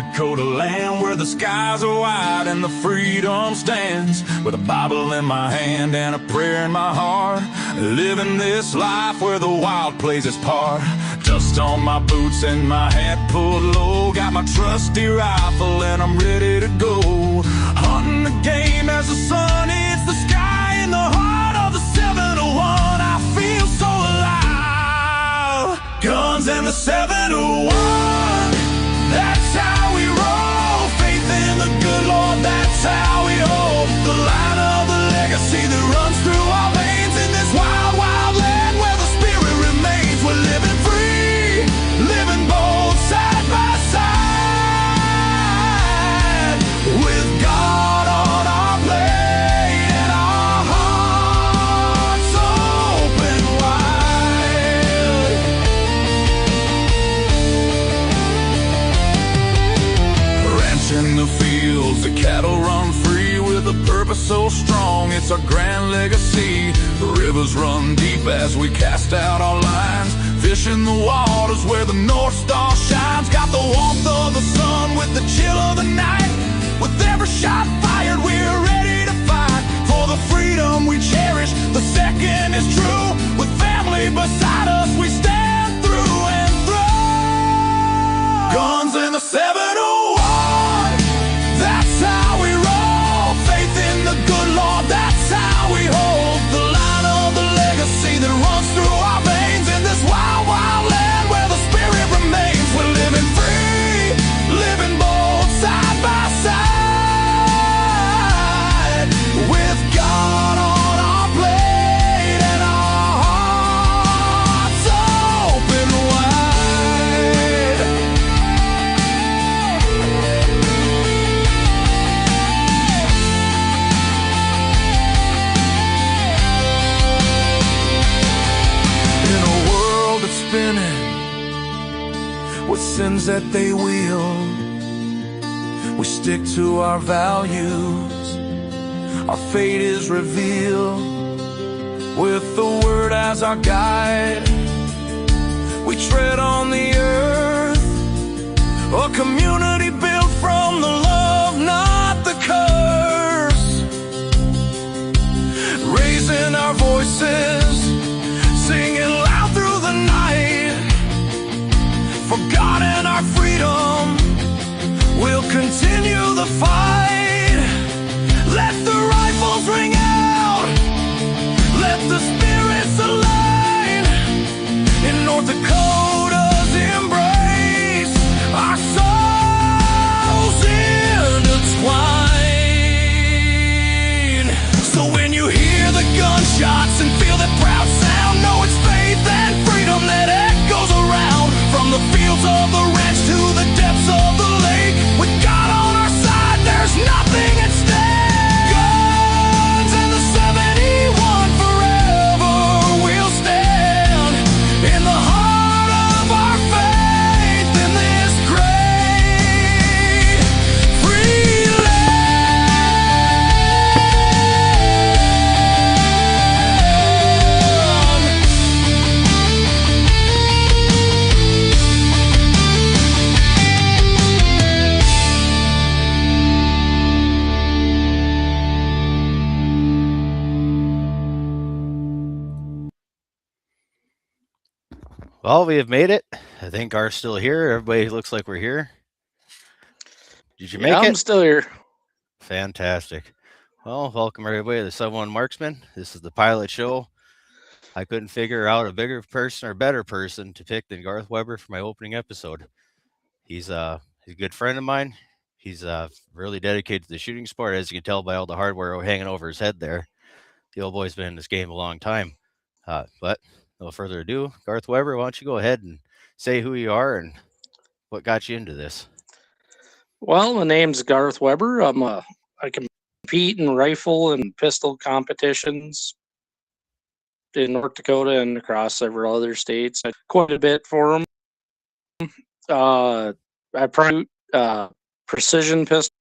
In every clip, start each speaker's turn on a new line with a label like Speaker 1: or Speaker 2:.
Speaker 1: Dakota land where the skies are wide and the freedom stands. With a Bible in my hand and a prayer in my heart, living this life where the wild plays its part. Dust on my boots and my hat pulled low, got my trusty rifle and I'm ready to go. Hunting the game as the sun hits the sky in the heart of the 701. I feel so alive. Guns and the 701. That's how we roll. Faith in the good Lord, that's how we hold the line of the legacy that runs through our veins in this wild, wild land where the spirit remains. We're living free, living bold, side by side, with God on our plate and our hearts open wide. In the fields, the cattle run free with a purpose so strong, it's our grand legacy. The rivers run deep as we cast out our lines, fish in the waters where the North Star shines. Got the warmth of the sun with the chill of the night. With every shot fired, we're ready to fight for the freedom we cherish. The second is true. With family beside us, we stand through and through. Guns in the 701. That's how we roll. Faith in the good Lord, that's how we hold the line of the legacy that runs through our veins in this wild, wild land where the spirit remains. We're living free, living bold, side by side, with God on our plate and our hearts open wide. Spinning with sins that they wield, we stick to our values. Our fate is revealed with the word as our guide. We tread on the earth, a community built from the love, not the curse. Raising our voices, singing loud through the night, for God and our freedom, we'll continue the fight. Let the rifles ring out, let the spirits align. In North Dakota's embrace, our souls intertwine. So when you hear the gunshots and feel that proud sound, know it's faith and freedom that echoes around. From the fields of the ranch to the depths of the lake, with God on our side, there's nothing at stake. Guns and the 71 forever will stand in the heart of our faith in this great free
Speaker 2: Well, we have made it. I think Gar's still here. Everybody looks like we're here. Did you make it?
Speaker 3: I'm still here.
Speaker 2: Fantastic. Well, welcome everybody to the 7-1 Marksman. This is the pilot show. I couldn't figure out a bigger person or better person to pick than Garth Weber for my opening episode. He's a good friend of mine. He's really dedicated to the shooting sport, as you can tell by all the hardware hanging over his head there. The old boy's been in this game a long time. But no further ado, Garth Weber, why don't you go ahead and say who you are and what got you into this?
Speaker 3: Well, my name's Garth Weber. I compete in rifle and pistol competitions in North Dakota and across several other states. I quite a bit for them. I shoot precision pistol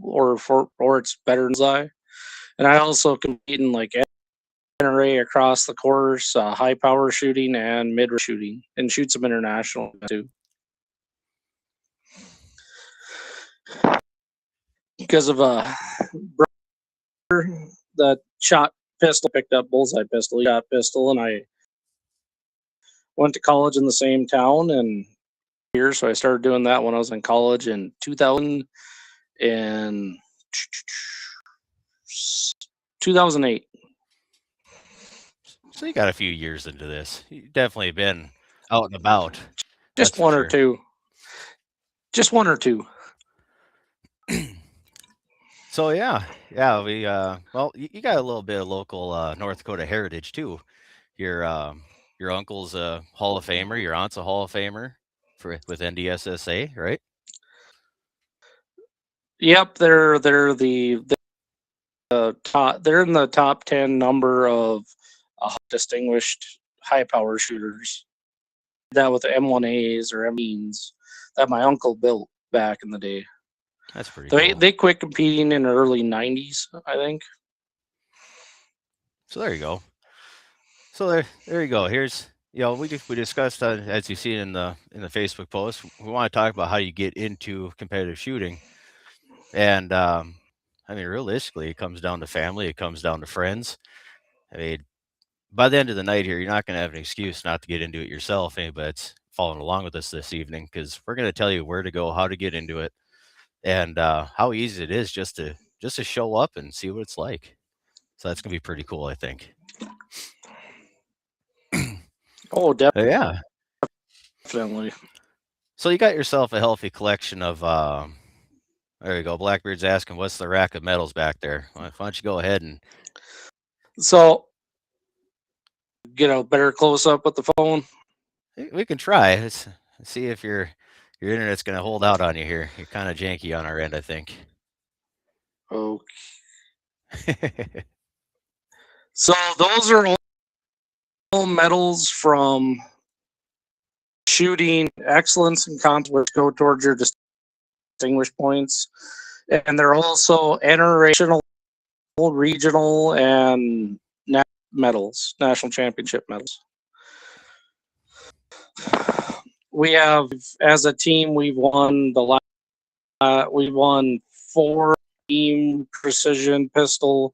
Speaker 3: or it's better than I. And I also compete in like NRA across the course, high power shooting and mid shooting, and shoot some international too. because of a brother that shot pistol, picked up bullseye pistol. He got pistol, and I went to college in the same town and here, so I started doing that when I was in college in 2000 and 2008.
Speaker 2: So you got a few years into this. You've definitely been out and about.
Speaker 3: Just one or two. Just one or two.
Speaker 2: So yeah, we well, you got a little bit of local North Dakota heritage too. Your uncle's a Hall of Famer, your aunt's a Hall of Famer with NDSSA, right?
Speaker 3: Yep, they're the top. They're in the top 10 number of distinguished high power shooters. That with the M1As or M1s that my uncle built back in the day.
Speaker 2: That's pretty cool.
Speaker 3: They quit competing in the early 90s, I think.
Speaker 2: So there you go. So there you go. Here's, we discussed as you see in the Facebook post. We want to talk about how you get into competitive shooting, and I mean, realistically, it comes down to family. It comes down to friends. I mean, by the end of the night here, you're not going to have an excuse not to get into it yourself. Anybody that's following along with us this evening, because we're going to tell you where to go, how to get into it, and how easy it is just to show up and see what it's like. So that's gonna be pretty cool, I think.
Speaker 3: Oh, definitely.
Speaker 2: Yeah.
Speaker 3: Definitely.
Speaker 2: So you got yourself a healthy collection of there you go. Blackbeard's asking, what's the rack of medals back there? Why don't you go ahead and
Speaker 3: so get a better close up with the phone?
Speaker 2: We can try. Let's see if your internet's gonna hold out on you here. You're kind of janky on our end, I think.
Speaker 3: Okay. So those are all medals from shooting excellence and contest, which go towards your distinguished points, and they're also international, regional, and medals, national championship medals. We have, as a team, we've won we won 4 team precision pistol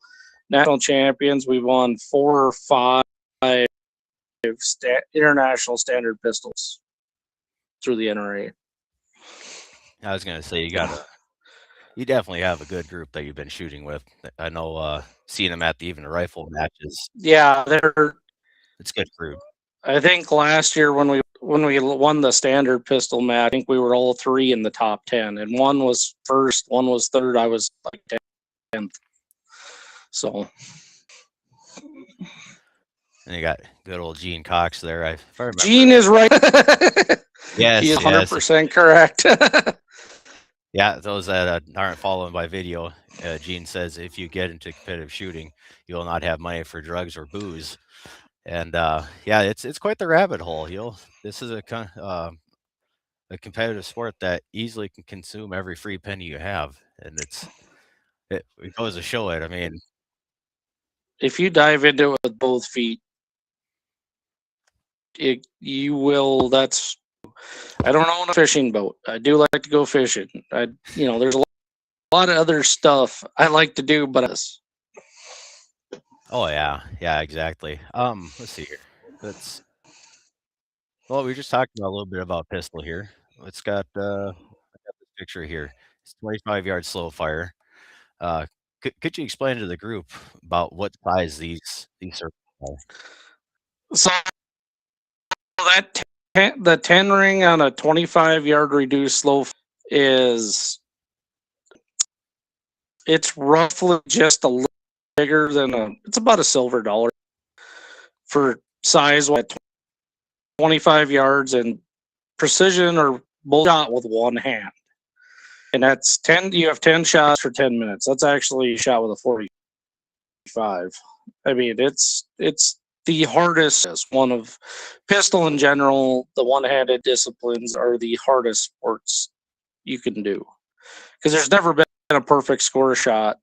Speaker 3: national champions. We've won 4 or 5 international standard pistols through the NRA.
Speaker 2: I was gonna say you definitely have a good group that you've been shooting with. I know seeing them at the even rifle matches.
Speaker 3: Yeah,
Speaker 2: it's good group.
Speaker 3: I think last year when we won the standard pistol match, I think we were all 3 in the top 10, and one was first, one was third. I was like 10th. So.
Speaker 2: And you got good old Gene Cox there. If I remember.
Speaker 3: Gene is right.
Speaker 2: Yes,
Speaker 3: he is 100% correct.
Speaker 2: Yeah, those that aren't following by video, Gene says if you get into competitive shooting, you will not have money for drugs or booze. And yeah, it's quite the rabbit hole. This is a competitive sport that easily can consume every free penny you have, and it goes to show it. I mean,
Speaker 3: if you dive into it with both feet, you will. I don't own a fishing boat. I do like to go fishing. There's a lot of other stuff I like to do, but
Speaker 2: oh yeah, exactly. Let's see here. Well, we were just talking a little bit about pistol here. It's got I got this picture here. It's 25-yard slow fire. Could you explain to the group about what size these circles are?
Speaker 3: So the 10 ring on a 25-yard reduced slow it's roughly just a little bigger than it's about a silver dollar for size, 25 yards, and precision or bull shot with one hand. And that's 10. You have 10 shots for 10 minutes. That's actually shot with a 45. I mean, it's the hardest one of pistol in general. The one-handed disciplines are the hardest sports you can do because there's never been a perfect score shot,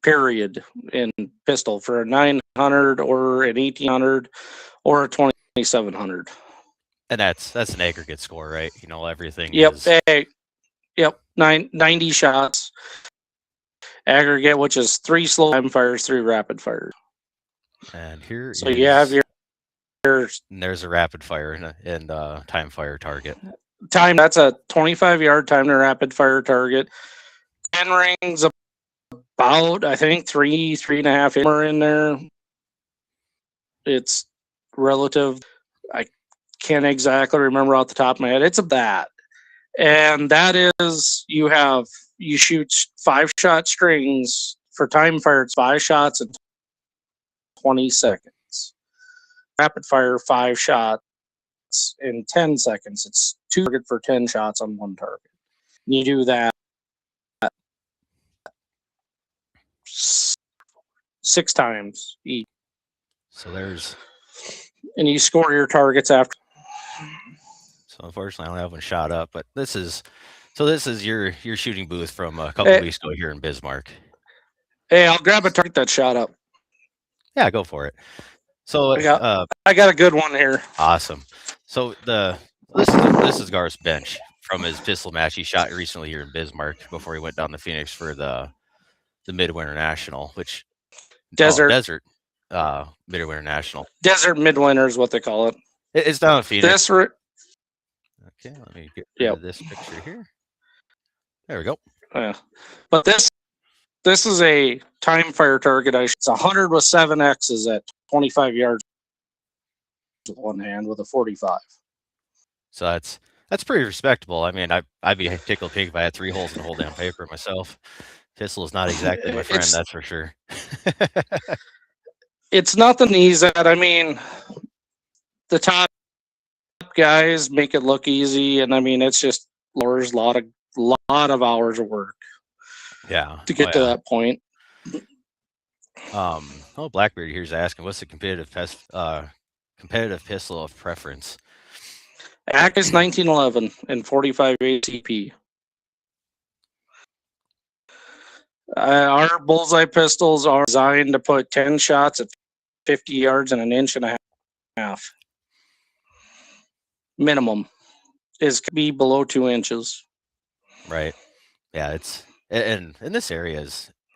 Speaker 3: period, in pistol for a 900 or an 1800 or a 2700.
Speaker 2: And that's an aggregate score, right? Everything.
Speaker 3: Yep.
Speaker 2: Is...
Speaker 3: Yep. 90 shots. aggregate, which is 3 slow time fires, 3 rapid fires.
Speaker 2: And here
Speaker 3: so you have your
Speaker 2: and there's a rapid fire and time fire target.
Speaker 3: Time, that's a 25-yard time to rapid fire target. 10 rings, about, I think, 3.5 are in there. It's relative. I can't exactly remember off the top of my head. It's of that. And that is, you shoot 5-shot strings for time fire. It's 5 shots in 20 seconds. Rapid fire, 5 shots in 10 seconds. It's 2 target for 10 shots on 1 target. And you do that 6 times each.
Speaker 2: So there's.
Speaker 3: And you score your targets after.
Speaker 2: So unfortunately, I don't have one shot up, but this is your shooting booth from a couple weeks ago here in Bismarck.
Speaker 3: Hey, I'll grab a target that shot up.
Speaker 2: Yeah, go for it. So
Speaker 3: I got a good one here.
Speaker 2: Awesome. So this is Garth's bench from his pistol match he shot recently here in Bismarck before he went down to Phoenix for the Midwinter National, which
Speaker 3: Desert
Speaker 2: Midwinter National.
Speaker 3: Desert Midwinter is what they call it.
Speaker 2: It's down in Phoenix.
Speaker 3: Okay,
Speaker 2: let me get rid of this picture here. There we go.
Speaker 3: But this is a time fire target. It's 100 with 7 X's at 25 yards with one hand with a 45.
Speaker 2: So that's pretty respectable. I mean, I'd be tickled pink if I had 3 holes in the whole damn paper myself. Pistol is not exactly my friend, that's for sure.
Speaker 3: It's nothing to ease at. I mean, the top guys make it look easy, and I mean, it's just LAUER's a lot of hours of work.
Speaker 2: Yeah.
Speaker 3: To get to that point.
Speaker 2: Blackbeard here's asking, what's the competitive pistol of preference?
Speaker 3: ACUS 1911 and 45 ACP. Our bullseye pistols are designed to put 10 shots at 50 yards and 1.5 inches. Minimum is to be below 2 inches.
Speaker 2: Right. Yeah, and in this area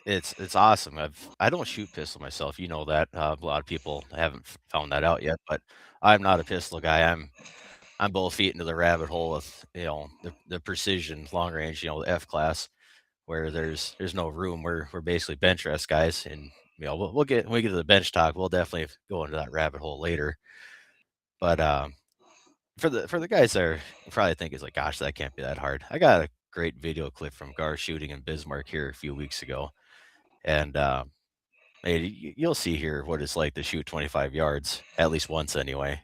Speaker 2: it's awesome. I don't shoot pistol myself. You know that. A lot of people haven't found that out yet, but I'm not a pistol guy. I'm both feet into the rabbit hole with the precision long range, the F class, where there's no room. We're basically bench rest guys, and we'll get when we get to the bench talk, we'll definitely go into that rabbit hole later. But for the guys there, probably think it's like, gosh, that can't be that hard. I got a great video clip from Garth shooting in Bismarck here a few weeks ago, and you'll see here what it's like to shoot 25 yards at least once anyway.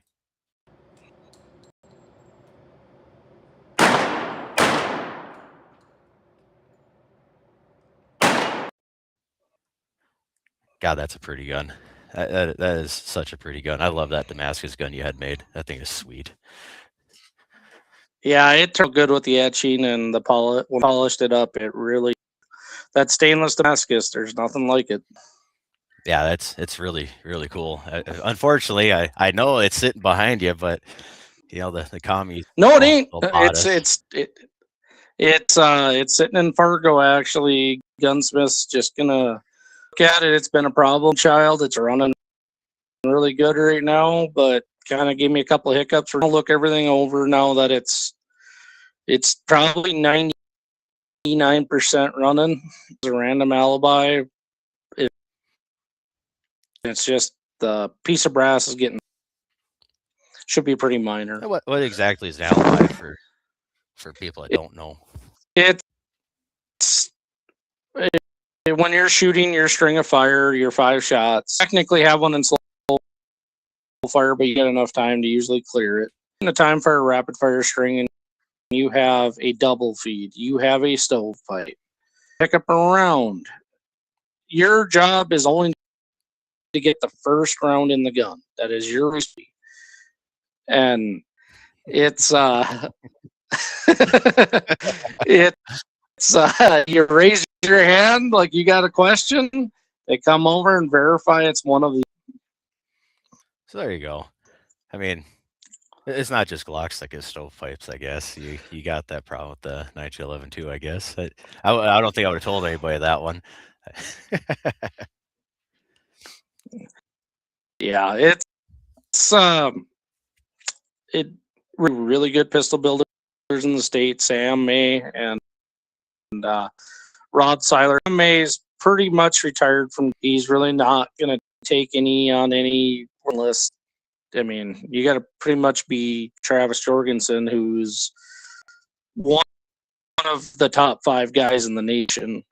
Speaker 2: God, that's a pretty gun. That is such a pretty gun. I love that Damascus gun you had made. That thing is sweet.
Speaker 3: Yeah, it turned good with the etching and the polished it up. It really, that stainless Damascus, there's nothing like it.
Speaker 2: Yeah, it's really, really cool. Unfortunately, I know it's sitting behind you, but the commie.
Speaker 3: No, it ain't. It's sitting in Fargo actually. Gunsmith's just gonna look at it. It's been a problem child. It's running really good right now, but kind of gave me a couple of hiccups. We're gonna look everything over now that it's probably 99% running. It's a random alibi. It's just the piece of brass is should be pretty minor.
Speaker 2: What exactly is an alibi for people that don't know?
Speaker 3: It's when you're shooting your string of fire, your 5 shots. Technically have one in slow fire, but you get enough time to usually clear it. In a time for a rapid fire string, and you have a double feed, you have a stovepipe, pick up a round. Your job is only to get the first round in the gun. That is your speed. And it's you raise your hand like you got a question. They come over and verify it's one of the.
Speaker 2: So there you go. I mean, it's not just Glocks that get stovepipes, I guess. You got that problem with the 1911 too, I guess. I don't think I would have told anybody that one.
Speaker 3: Yeah, it's really good pistol builders in the state. Sam May and Rod Seiler. May's pretty much retired from. He's really not gonna take any on any list. I mean, you got to pretty much be Travis Jorgensen, who's one of the top 5 guys in the nation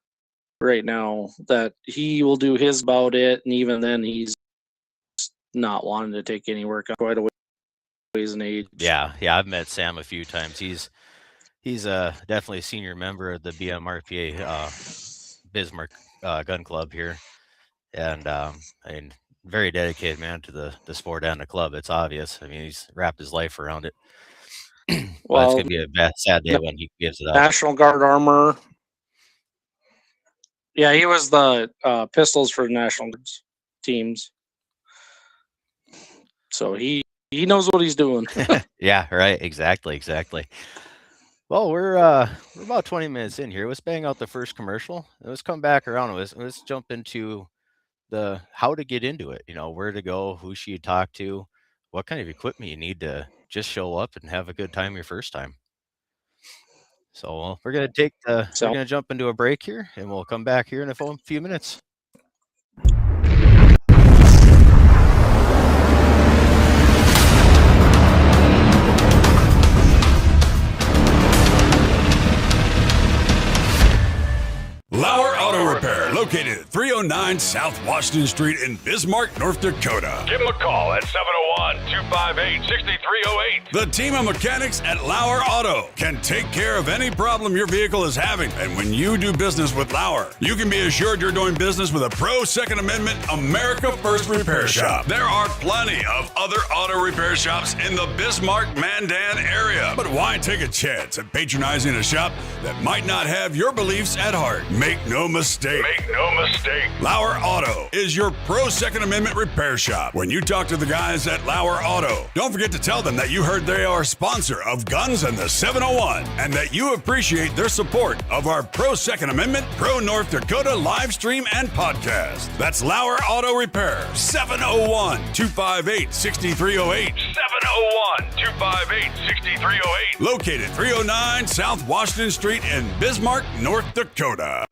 Speaker 3: right now. That he will do his about it, and even then, he's not wanting to take any work on quite a ways in age.
Speaker 2: Yeah, I've met Sam a few times. He's definitely a senior member of the BMRPA Bismarck Gun Club here, and I mean, very dedicated man to the sport and the club. It's obvious. I mean, he's wrapped his life around it. Well, it's gonna be a bad, sad day when he gives it up.
Speaker 3: National Guard armor. Yeah, he was the pistols for National Guards teams. So he knows what he's doing.
Speaker 2: Yeah, right. Exactly. Well, we're about 20 minutes in here. Let's bang out the first commercial. Let's come back around. Let's jump into the how to get into it. You know, where to go, who should you talk to, what kind of equipment you need to just show up and have a good time your first time. So we're gonna jump into a break here, and we'll come back here in a few minutes.
Speaker 4: LAUER Auto Repair, located at 309 South Washington Street in Bismarck, North Dakota.
Speaker 5: Give them a call at 701-258-6308.
Speaker 4: The team of mechanics at LAUER Auto can take care of any problem your vehicle is having. And when you do business with LAUER, you can be assured you're doing business with a pro Second Amendment America First repair shop. There are plenty of other auto repair shops in the Bismarck-Mandan area. But why take a chance at patronizing a shop that might not have your beliefs at heart? Make no mistake. LAUER Auto is your pro Second Amendment repair shop. When you talk to the guys at LAUER Auto, don't forget to tell them that you heard they are a sponsor of Guns and the 701 and that you appreciate their support of our pro Second Amendment, pro North Dakota live stream and podcast. That's LAUER Auto Repair, 701-258-6308.
Speaker 5: 701-258-6308.
Speaker 4: Located 309 South Washington Street in Bismarck, North Dakota.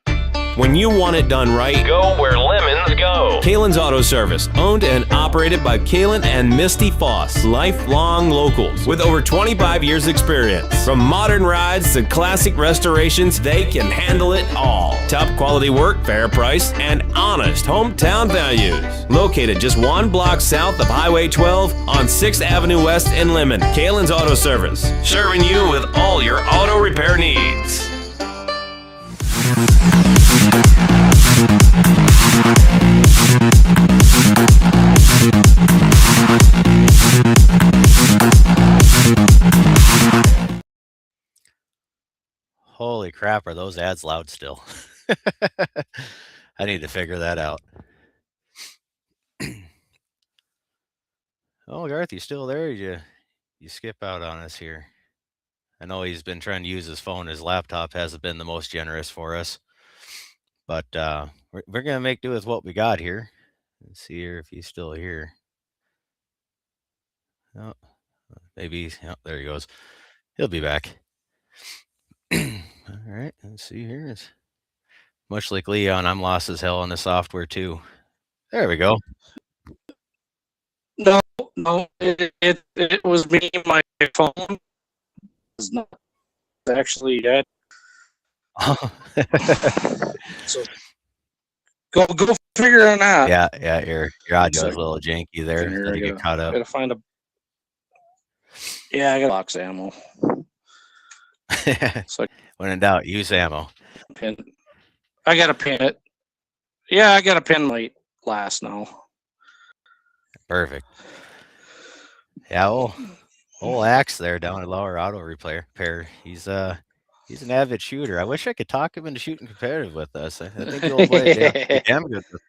Speaker 6: When you want it done right,
Speaker 5: Go where lemons go.
Speaker 6: Kalen's Auto Service, owned and operated by Kalen and Misty Foss, lifelong locals with over 25 years experience. From modern rides to classic restorations, they can handle it all. Top quality work, fair price, and honest hometown values. Located just 1 block south of Highway 12 on 6th Avenue West in Lemon, Kalen's Auto Service, serving you with all your auto repair needs.
Speaker 2: Holy crap, are those ads loud still? I need to figure that out. Oh, Garth, you still there? You skip out on us here. I know he's been trying to use his phone. His laptop hasn't been the most generous for us. But we're going to make do with what we got here. Let's see here if he's still here. Oh, maybe. Oh, there he goes. He'll be back. All right, let's see here. It's much like Leon, I'm lost as hell on the software too. There we go.
Speaker 3: No, it was me. My phone was not actually dead. So go figure on that.
Speaker 2: Yeah, your audio's a little janky there.
Speaker 3: Here,
Speaker 2: You get caught up.
Speaker 3: Gotta find a. Yeah, I got box ammo. So
Speaker 2: When in doubt, use ammo.
Speaker 3: pin. I got to pin it. Yeah, I got to pin my last now.
Speaker 2: Perfect. Yeah, old Axe there down at LAUER Auto Repair. He's an avid shooter. I wish I could talk him into shooting competitive with us. I think the old boy is damn good with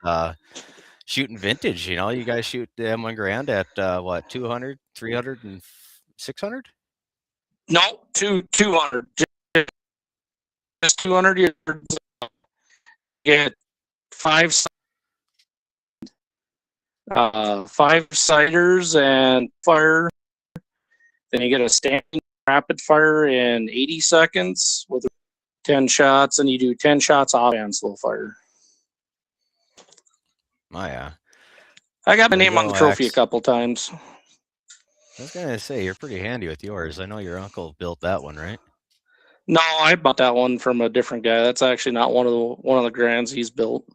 Speaker 2: shooting vintage. You know, you guys shoot the M1 Grand at what, 200, 300, and 600?
Speaker 3: No, 200. Just 200 yards. Get 5 sighters and fire. Then you get a standing rapid fire in 80 seconds with 10 shots, and you do 10 shots off and slow fire.
Speaker 2: Oh yeah.
Speaker 3: I got my name on the trophy a couple times.
Speaker 2: I was gonna say you're pretty handy with yours. I know your uncle built that one, right?
Speaker 3: No, I bought that one from a different guy. That's actually not one of the grands he's built.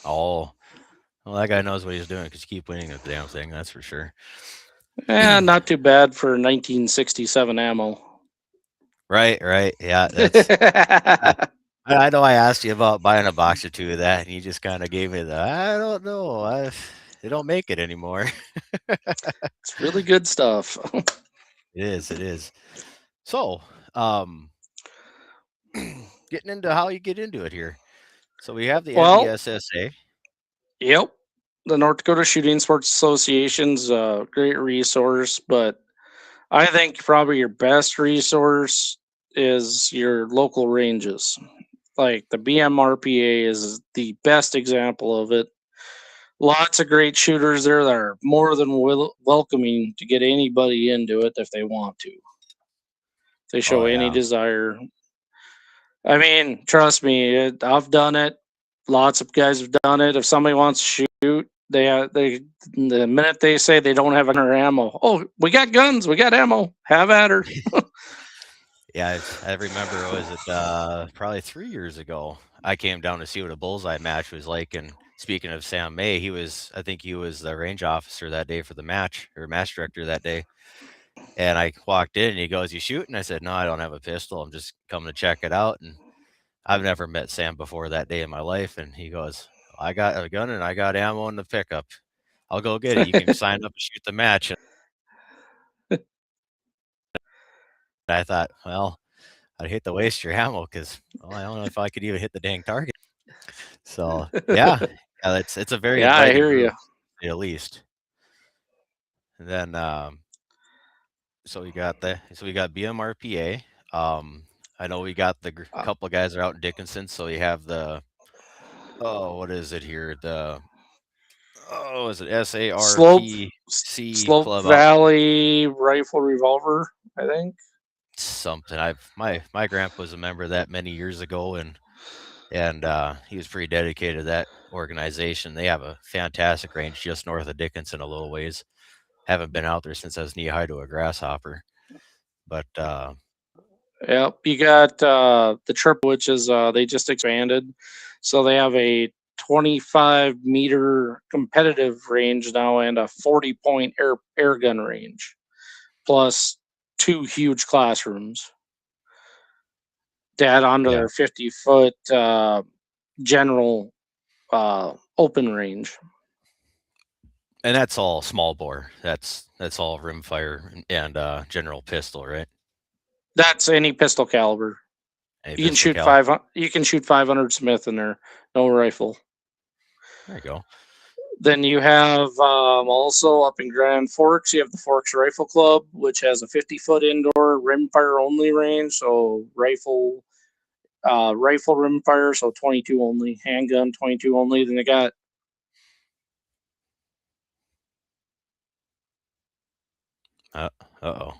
Speaker 2: Oh, well, that guy knows what he's doing because you keep winning the damn thing. That's for sure.
Speaker 3: Yeah, not too bad for 1967 ammo.
Speaker 2: Right. Yeah, that's. I know I asked you about buying a box or two of that, and you just kind of gave me the I don't know. They don't make it anymore.
Speaker 3: It's really good stuff.
Speaker 2: It is. So, getting into how you get into it here. So we have the NDSSA.
Speaker 3: Yep. The North Dakota Shooting Sports Association's a great resource, but I think probably your best resource is your local ranges. Like the BMRPA is the best example of it. Lots of great shooters there that are more than welcoming to get anybody into it if they want to. If they show any desire. I mean, trust me, I've done it. Lots of guys have done it. If somebody wants to shoot, they the minute they say they don't have any ammo, oh, we got guns, we got ammo, have at her.
Speaker 2: Yeah, I remember, was it probably 3 years ago, I came down to see what a bullseye match was like. And speaking of Sam May, I think he was the range officer that day for the match, or match director that day. And I walked in and he goes, "You shooting?" I said, "No, I don't have a pistol. I'm just coming to check it out." And I've never met Sam before that day in my life. And he goes, "I got a gun and I got ammo in the pickup. I'll go get it. You can sign up and shoot the match." And I thought, well, I'd hate to waste your ammo because I don't know if I could even hit the dang target. So yeah, it's a very
Speaker 3: I hear you.
Speaker 2: At least. And then so we got BMRPA. I know we got the couple of guys are out in Dickinson, so you have the what is it here? Is it SARPC
Speaker 3: Slope
Speaker 2: Club
Speaker 3: Valley Rifle Revolver, I think.
Speaker 2: Something. My grandpa was a member of that many years ago, and he was pretty dedicated to that organization. They have a fantastic range just north of Dickinson, a little ways. Haven't been out there since I was knee high to a grasshopper. But
Speaker 3: yep, you got the triple, which is they just expanded, so they have a 25-meter competitive range now and a 40-point air gun range, plus 2 huge classrooms to add onto their 50-foot general open range.
Speaker 2: And that's all small bore. That's all rimfire and general pistol, right?
Speaker 3: That's any pistol caliber. You can shoot 500. You can shoot 500 Smith in there. No rifle.
Speaker 2: There you go.
Speaker 3: Then you have also up in Grand Forks, you have the Forks Rifle Club, which has a 50-foot indoor rimfire only range. So rifle rimfire, so 22 only. Handgun 22 only. Then they got
Speaker 2: Oh,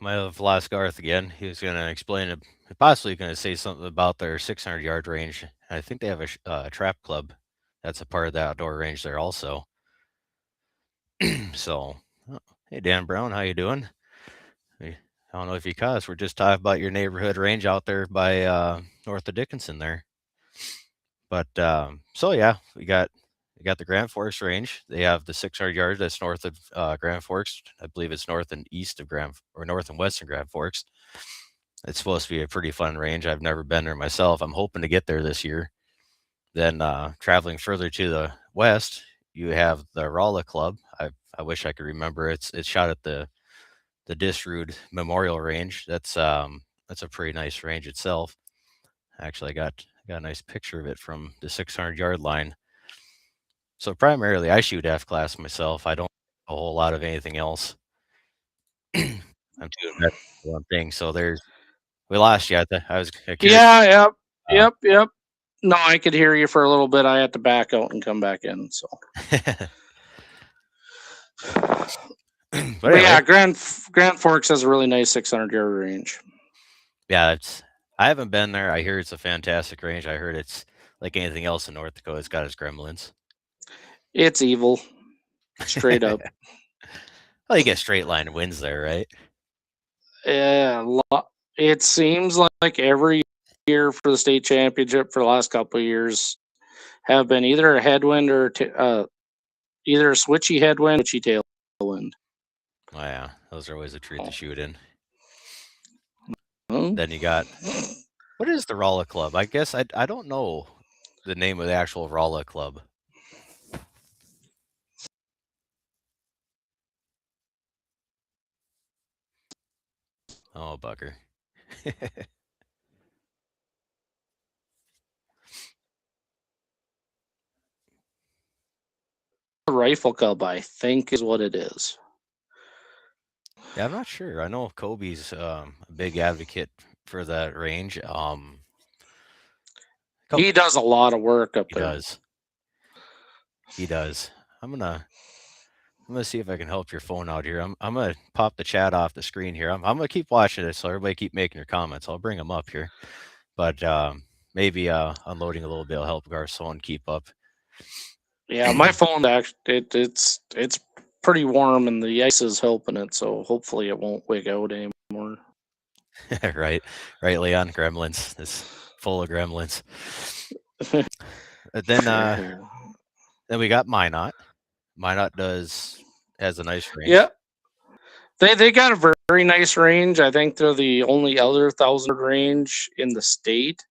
Speaker 2: I've lost Garth again. He was going to explain, possibly going to say something about their 600-yard range. I think they have a trap club that's a part of the outdoor range there also. So, hey, Dan Brown, how you doing? I don't know if you caught us. We're just talking about your neighborhood range out there by north of Dickinson there. But so yeah, we got the Grand Forks range. They have the 600 yards that's north of Grand Forks. I believe it's north and east of north and western Grand Forks. It's supposed to be a pretty fun range. I've never been there myself. I'm hoping to get there this year. Then traveling further to the west, you have the Rolla Club. I wish I could remember. It's shot at the Disrude Memorial Range. That's a pretty nice range itself. Actually, I got a nice picture of it from the 600-yard line. So primarily, I shoot F-class myself. I don't do a whole lot of anything else. I'm too invested in one thing. So we lost you. I was curious.
Speaker 3: Yeah. Yep. No, I could hear you for a little bit. I had to back out and come back in. So,
Speaker 2: But
Speaker 3: but yeah,
Speaker 2: anyway,
Speaker 3: Grand Forks has a really nice 600-yard range.
Speaker 2: yeah, I haven't been there. I hear it's a fantastic range. I heard it's like anything else in North Dakota. It's got its gremlins.
Speaker 3: It's evil, straight up.
Speaker 2: Well, you get straight line wins there, right?
Speaker 3: Yeah, it seems like every year for the state championship for the last couple of years have been either a headwind or either a switchy headwind, or switchy tailwind.
Speaker 2: Oh yeah, those are always a treat to shoot in.
Speaker 3: Hmm?
Speaker 2: Then you got, what is the Rolla Club? I guess I don't know the name of the actual Rolla Club. Oh, Bucker.
Speaker 3: Rifle Club, I think, is what it is.
Speaker 2: Yeah, I'm not sure. I know Kobe's a big advocate for that range.
Speaker 3: He does a lot of work up
Speaker 2: He
Speaker 3: there.
Speaker 2: does. He does. I'm gonna see if I can help your phone out here. I'm gonna pop the chat off the screen here. I'm gonna keep watching it, so everybody keep making your comments. I'll bring them up here, but maybe unloading a little bit will help Garcon keep up.
Speaker 3: Yeah, my phone actually it's pretty warm and the ice is helping it, so hopefully it won't wig out anymore.
Speaker 2: right, Leon. Gremlins. It's full of gremlins. Then we got Minot. Minot has a nice range.
Speaker 3: Yeah, they got a very nice range. I think they're the only other 1,000 range in the state.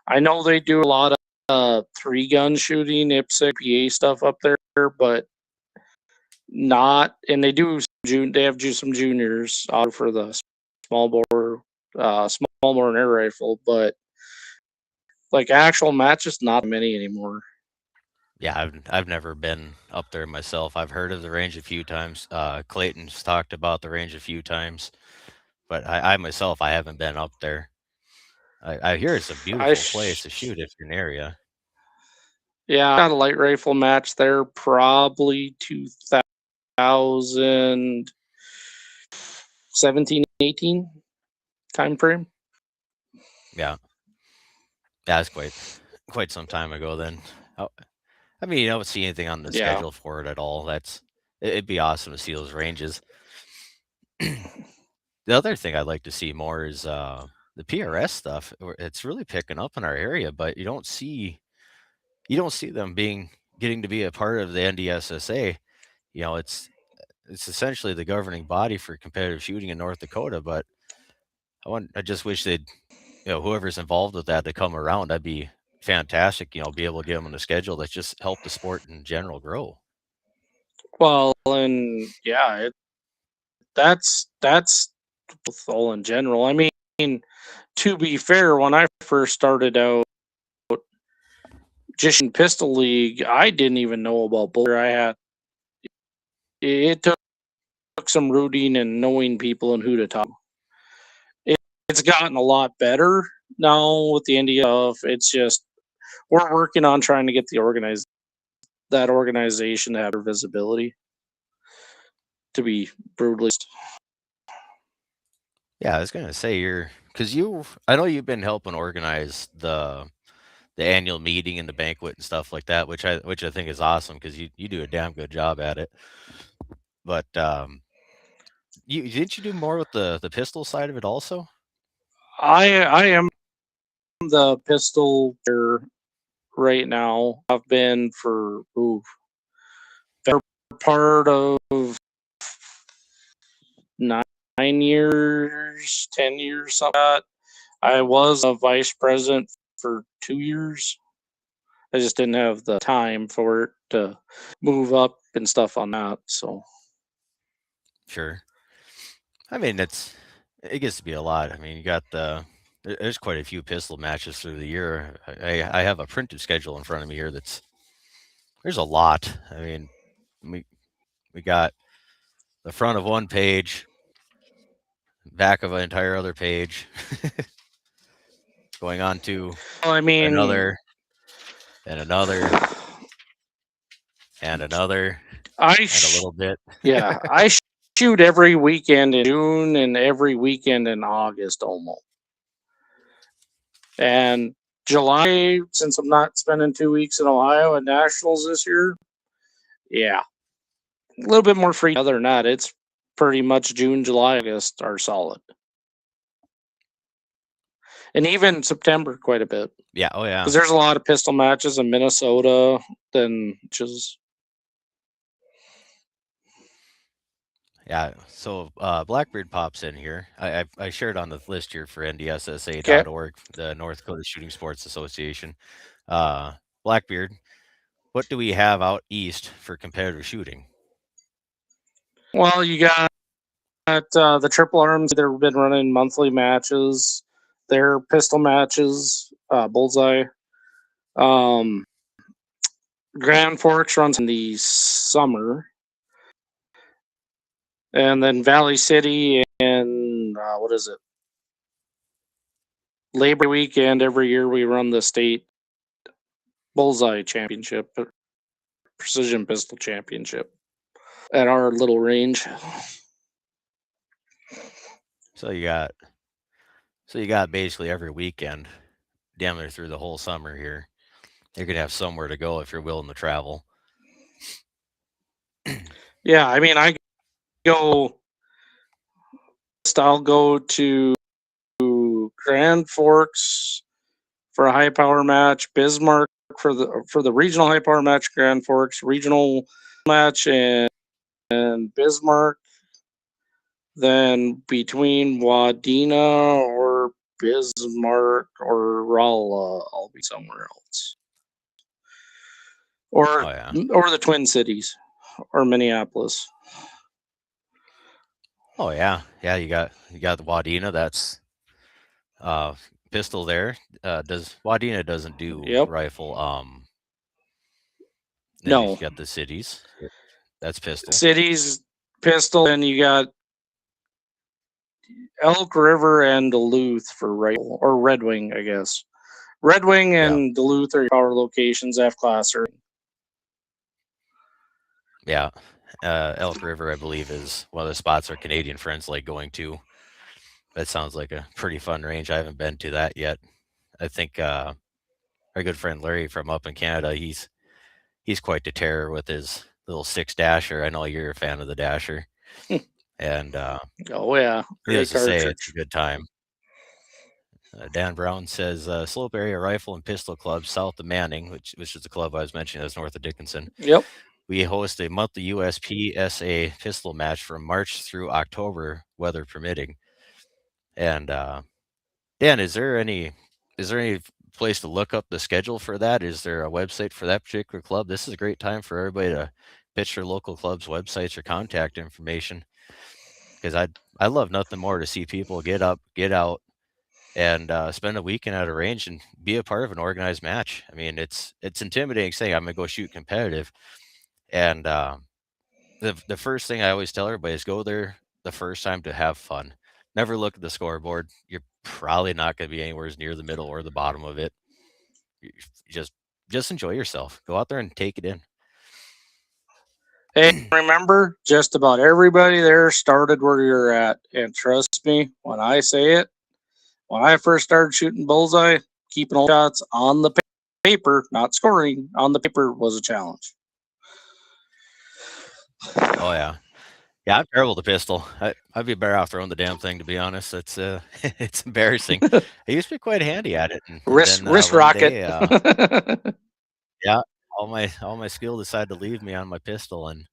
Speaker 3: I know they do a lot of 3-gun shooting, IPSC, PA stuff up there, but not. And they do they have some juniors out for the small bore and air rifle, but like actual matches, not many anymore.
Speaker 2: Yeah, I've never been up there myself. I've heard of the range a few times. Clayton's talked about the range a few times, but I myself, I haven't been up there. I hear it's a beautiful place to shoot if you're in the area.
Speaker 3: Yeah, I got a light rifle match there, probably 2017, 18 time frame.
Speaker 2: Yeah, it's quite some time ago then. I mean, you don't see anything on the schedule for it at all. It'd be awesome to see those ranges. The other thing I'd like to see more is the PRS stuff. It's really picking up in our area, but you don't see them getting to be a part of the NDSSA. You know, it's essentially the governing body for competitive shooting in North Dakota. But I just wish they'd, whoever's involved with that to come around. That'd be fantastic. Be able to get them on the schedule. That's just help the sport in general grow.
Speaker 3: Well, and yeah, that's all in general. I mean, to be fair, when I first started out just in Pistol League, I didn't even know about bullets. It took some rooting and knowing people and who to talk. It's gotten a lot better now with the India stuff. It's just we're working on trying to get that organization to have their visibility. To be brutally.
Speaker 2: Yeah, I was gonna say I know you've been helping organize the annual meeting and the banquet and stuff like that, which I think is awesome because you do a damn good job at it. But didn't you do more with the pistol side of it also?
Speaker 3: I am the pistol right now. I've been for better part of 9 years, 10 years, something like that. I was a vice president for 2 years. I just didn't have the time for it to move up and stuff on that. So
Speaker 2: Sure. I mean, it gets to be a lot. I mean, you got there's quite a few pistol matches through the year. I have a printed schedule in front of me here. There's a lot. I mean, we got the front of one page, back of an entire other page. going on to
Speaker 3: Well, I mean,
Speaker 2: another and another and another
Speaker 3: I
Speaker 2: and a little bit.
Speaker 3: yeah, I shoot every weekend in June and every weekend in August almost. And July, since I'm not spending 2 weeks in Ohio at Nationals this year, yeah, a little bit more free. Other than that, it's pretty much June, July, August are solid. And even September quite a bit.
Speaker 2: Yeah, oh yeah.
Speaker 3: Because there's a lot of pistol matches in Minnesota, then just
Speaker 2: Yeah, so Blackbeard pops in here. I shared on the list here for NDSSA.org, the North Dakota Shooting Sports Association. Blackbeard, what do we have out east for competitive shooting?
Speaker 3: well, you got the Triple Arms. They've been running monthly matches. Their pistol matches, Bullseye. Grand Forks runs in the summer. And then Valley City and what is it? Labor Weekend every year we run the state Bullseye Championship, Precision Pistol Championship at our little range.
Speaker 2: So you got basically every weekend, damn near through the whole summer here. You're gonna have somewhere to go if you're willing to travel.
Speaker 3: Yeah, I mean, I'll go to Grand Forks for a high power match, Bismarck for the regional high power match, Grand Forks regional match, and Bismarck. Then between Wadena or Bismarck or Rolla, I'll be somewhere else, or the Twin Cities or Minneapolis.
Speaker 2: Oh yeah, yeah. You got the Wadena. That's pistol there. Wadena doesn't do rifle.
Speaker 3: No,
Speaker 2: you got the cities. That's pistol.
Speaker 3: Cities pistol, and you got Elk River and Duluth for rifle, or Red Wing, I guess. Red Wing and Duluth are your power locations, F-class.
Speaker 2: Yeah. Elk River, I believe, is one of the spots our Canadian friends like going to. That sounds like a pretty fun range. I haven't been to that yet. I think our good friend Larry from up in Canada, he's quite the terror with his little 6 Dasher. I know you're a fan of the Dasher. And
Speaker 3: oh yeah,
Speaker 2: needless to say, it's a good time. Dan Brown says Slope Area Rifle and Pistol Club south of Manning, which is the club I was mentioning, that's north of Dickinson.
Speaker 3: Yep.
Speaker 2: We host a monthly USPSA pistol match from March through October, weather permitting. And Dan, is there any place to look up the schedule for that? Is there a website for that particular club? This is a great time for everybody to pitch their local club's websites or contact information. Because I love nothing more to see people get up, get out, and spend a weekend at a range and be a part of an organized match. I mean, it's intimidating saying I'm gonna go shoot competitive, and the first thing I always tell everybody is go there the first time to have fun. Never look at the scoreboard. You're probably not going to be anywhere near the middle or the bottom of it. You just enjoy yourself. Go out there and take it in.
Speaker 3: Hey, remember, just about everybody there started where you're at. And trust me, when I say it, when I first started shooting Bullseye, keeping all shots on the paper, not scoring, on the paper was a challenge.
Speaker 2: Oh, yeah. Yeah, I'm terrible with the pistol. I'd be better off throwing the damn thing, to be honest. It's it's embarrassing. I used to be quite handy at it. And
Speaker 3: wrist rocket.
Speaker 2: Yeah, all my skill decided to leave me on my pistol, and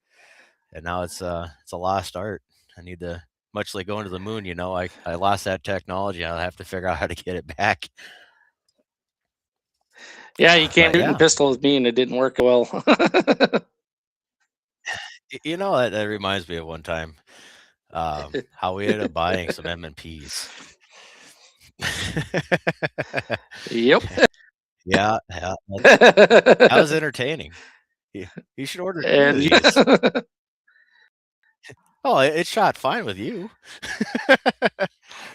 Speaker 2: now it's a lost art. I need to, much like going to the moon, you know, I lost that technology. I'll have to figure out how to get it back.
Speaker 3: Yeah, you can't shoot a pistol with me, and it didn't work well.
Speaker 2: You know, that reminds me of one time how we ended up buying some M&Ps.
Speaker 3: Yep.
Speaker 2: Yeah, that was entertaining. You should order 2 of these. Oh, it shot fine with you.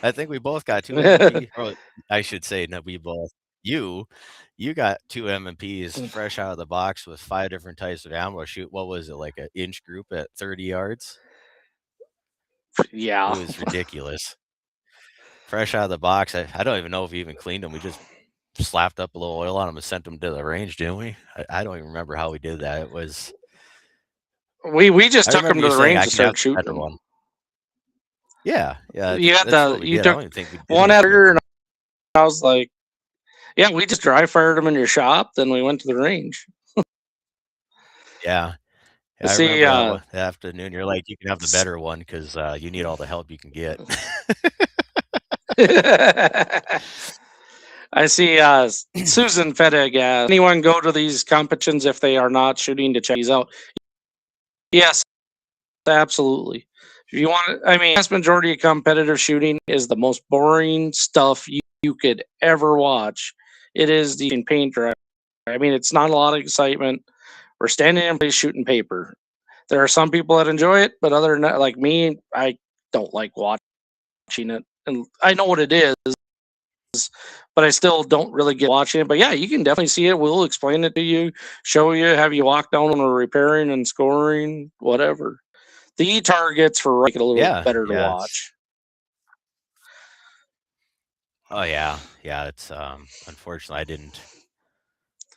Speaker 2: I think we both got 2 MMPs. Or I should say, no, we both. You got 2 MMPs fresh out of the box with 5 different types of ammo to shoot. What was it, like an inch group at 30 yards?
Speaker 3: Yeah.
Speaker 2: It was ridiculous. Fresh out of the box. I don't even know if we even cleaned them. We just slapped up a little oil on them and sent them to the range, didn't we? I don't even remember how we did that. It was.
Speaker 3: We just
Speaker 2: I
Speaker 3: took them
Speaker 2: remember
Speaker 3: to
Speaker 2: you
Speaker 3: the
Speaker 2: saying I
Speaker 3: range to
Speaker 2: could have
Speaker 3: start
Speaker 2: the
Speaker 3: shooting
Speaker 2: better
Speaker 3: them.
Speaker 2: one. Yeah.
Speaker 3: You got
Speaker 2: that's what
Speaker 3: the
Speaker 2: we
Speaker 3: you
Speaker 2: did. I don't
Speaker 3: took
Speaker 2: even think we did
Speaker 3: one
Speaker 2: anything
Speaker 3: editor, and
Speaker 2: different.
Speaker 3: I was like, yeah, we just dry fired them in your shop. Then we went to the range.
Speaker 2: Yeah. I
Speaker 3: See,
Speaker 2: remember that afternoon. You're like, you can have the better one because you need all the help you can get.
Speaker 3: I see Susan Fettig asks, anyone go to these competitions if they are not shooting to check these out? Yes, absolutely. If you want, I mean, vast majority of competitive shooting is the most boring stuff you could ever watch. It is the paint dry. I mean, it's not a lot of excitement. We're standing in place shooting paper. There are some people that enjoy it, but other than that, like me, I don't like watching it. And I know what it is, but I still don't really get watching it. But yeah, you can definitely see it. We'll explain it to you, show you, have you walk down on a repairing and scoring, whatever. The targets for make it a little better to watch.
Speaker 2: Oh yeah. It's unfortunately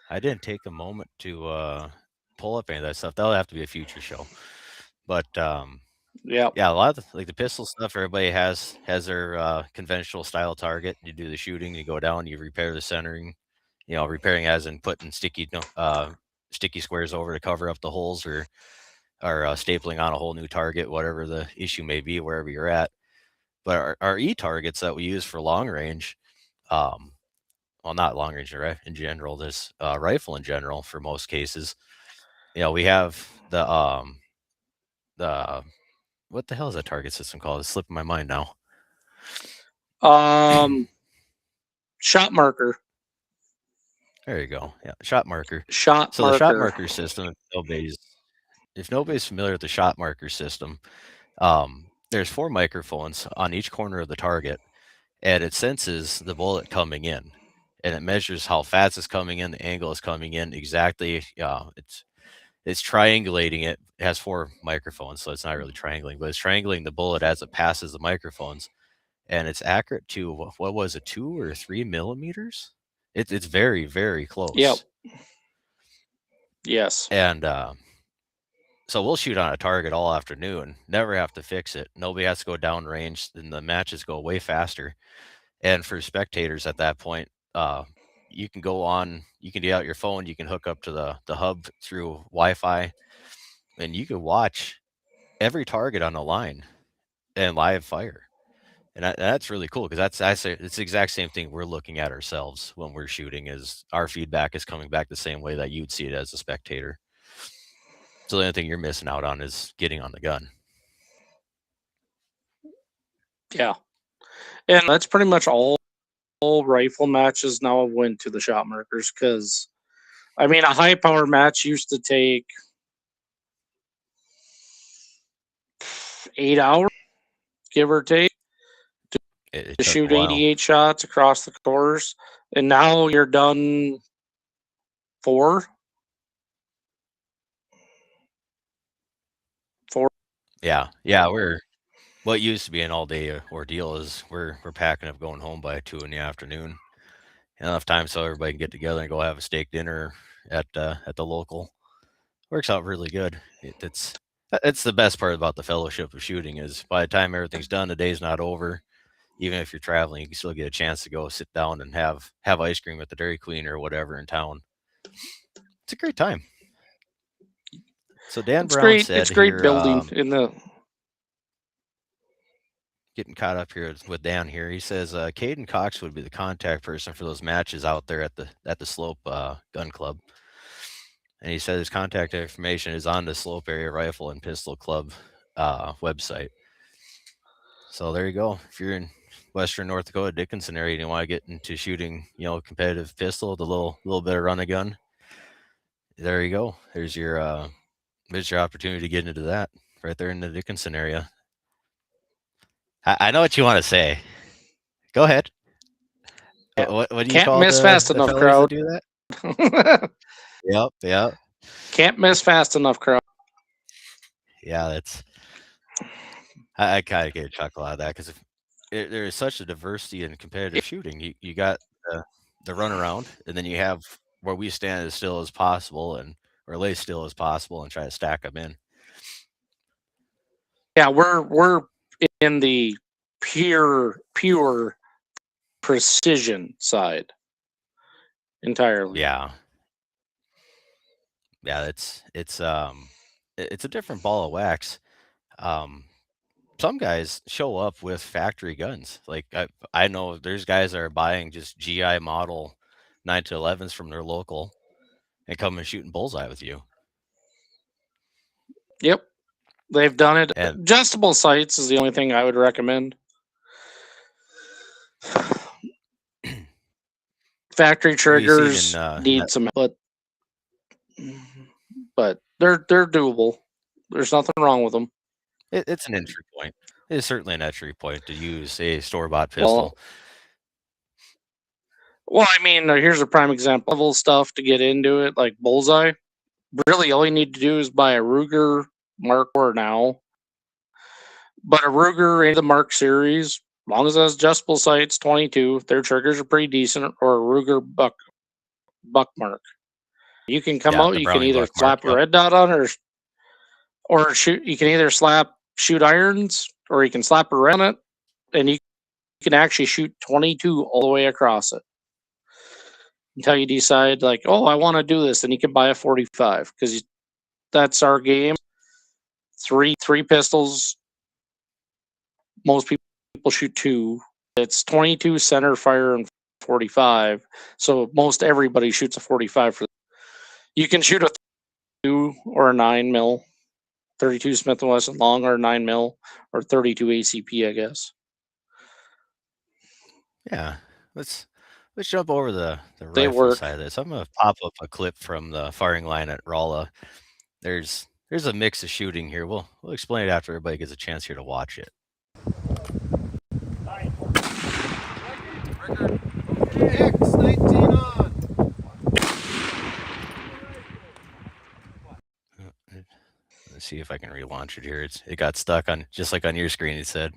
Speaker 2: I didn't take a moment to pull up any of that stuff. That'll have to be a future show. But yeah, a lot of the pistol stuff, everybody has their conventional style target. You do the shooting, you go down, you repair the centering. Repairing as in putting sticky squares over to cover up the holes, or stapling on a whole new target, whatever the issue may be, wherever you're at. But our e-targets that we use for long range, well, not long range in general, this rifle in general, for most cases, we have the what the hell is that target system called? It's slipping my mind now.
Speaker 3: Shot marker.
Speaker 2: There you go. Yeah, shot marker.
Speaker 3: The
Speaker 2: shot marker system, if nobody's familiar with the shot marker system, there's 4 microphones on each corner of the target, and it senses the bullet coming in, and it measures how fast it's coming in, the angle it's coming in exactly. It's triangulating it. It has 4 microphones, so it's not really triangling, but it's triangulating the bullet as it passes the microphones, and it's accurate to what was it, 2 or 3 millimeters? It's very, very close.
Speaker 3: Yep. Yes.
Speaker 2: And so we'll shoot on a target all afternoon, never have to fix it. Nobody has to go down range, and the matches go way faster. And for spectators at that point, you can go on, you can get out your phone, you can hook up to the hub through Wi-Fi, and you can watch every target on the line and live fire. And that's really cool, because it's the exact same thing we're looking at ourselves when we're shooting, is our feedback is coming back the same way that you'd see it as a spectator. So the only thing you're missing out on is getting on the gun.
Speaker 3: Yeah. And that's pretty much all rifle matches now went to the shot markers, because, I mean, a high power match used to take 8 hours, give or take, to shoot 88 shots across the course. And now you're done 4.
Speaker 2: Yeah. What used to be an all-day ordeal is we're packing up going home by 2 in the afternoon. Enough time so everybody can get together and go have a steak dinner at the local. Works out really good. It's the best part about the fellowship of shooting, is by the time everything's done, the day's not over. Even if you're traveling, you can still get a chance to go sit down and have ice cream at the Dairy Queen or whatever in town. It's a great time. So Dan Brown said,
Speaker 3: it's great building in the.
Speaker 2: Getting caught up here with Dan here. He says Caden Cox would be the contact person for those matches out there at the Slope Gun Club. And he said his contact information is on the Slope Area Rifle and Pistol Club website. So there you go. If you're in Western North Dakota, Dickinson area, and you want to get into shooting, competitive pistol, the little bit of run a gun, there you go. There's your opportunity to get into that right there in the Dickinson area. I know what you want to say. Go ahead. What do you
Speaker 3: Can't
Speaker 2: call
Speaker 3: miss
Speaker 2: the,
Speaker 3: fast
Speaker 2: the
Speaker 3: enough,
Speaker 2: fellas
Speaker 3: crowd.
Speaker 2: that do that? Yep.
Speaker 3: Can't miss fast enough, crowd.
Speaker 2: Yeah, that's. I kind of get a chuckle out of that because there is such a diversity in competitive shooting. You got the runaround, and then you have where we stand as still as possible or lay still as possible and try to stack them in.
Speaker 3: Yeah, we're in the pure precision side entirely.
Speaker 2: Yeah, it's a different ball of wax. Some guys show up with factory guns. Like I know there's guys that are buying just GI model 9-11s from their local and come and shooting bullseye with you.
Speaker 3: Yep, they've done it.
Speaker 2: And
Speaker 3: Adjustable sights is the only thing I would recommend. Factory triggers need some, but they're doable. There's nothing wrong with them.
Speaker 2: It's an entry point. It is certainly an entry point to use a store-bought pistol.
Speaker 3: Well, I mean, here's a prime example. Level stuff to get into it, like bullseye. Really, all you need to do is buy a Ruger Mark IV now. But a Ruger in the Mark series, as long as it has adjustable sights, 22, their triggers are pretty decent, or a Ruger Buck Mark. You can come out, you can either slap your red dot on or shoot. You can either slap shoot irons, or you can slap a red on it, and you can actually shoot 22 all the way across it until you decide, like, oh, I want to do this. Then you can buy a 45 because that's our game. Three pistols. Most people shoot 2. It's 22 center fire and 45. So most everybody shoots a 45 You can shoot a 2 or a 9 mil, 32 Smith & Wesson long, or 9 mil, or 32 ACP, I guess.
Speaker 2: Yeah, let's jump over the rifle side of this. I'm gonna pop up a clip from the firing line at Rolla. There's a mix of shooting here. We'll explain it after everybody gets a chance here to watch it. X19 on. Let's see if I can relaunch it here. It got stuck on, just like on your screen, it said.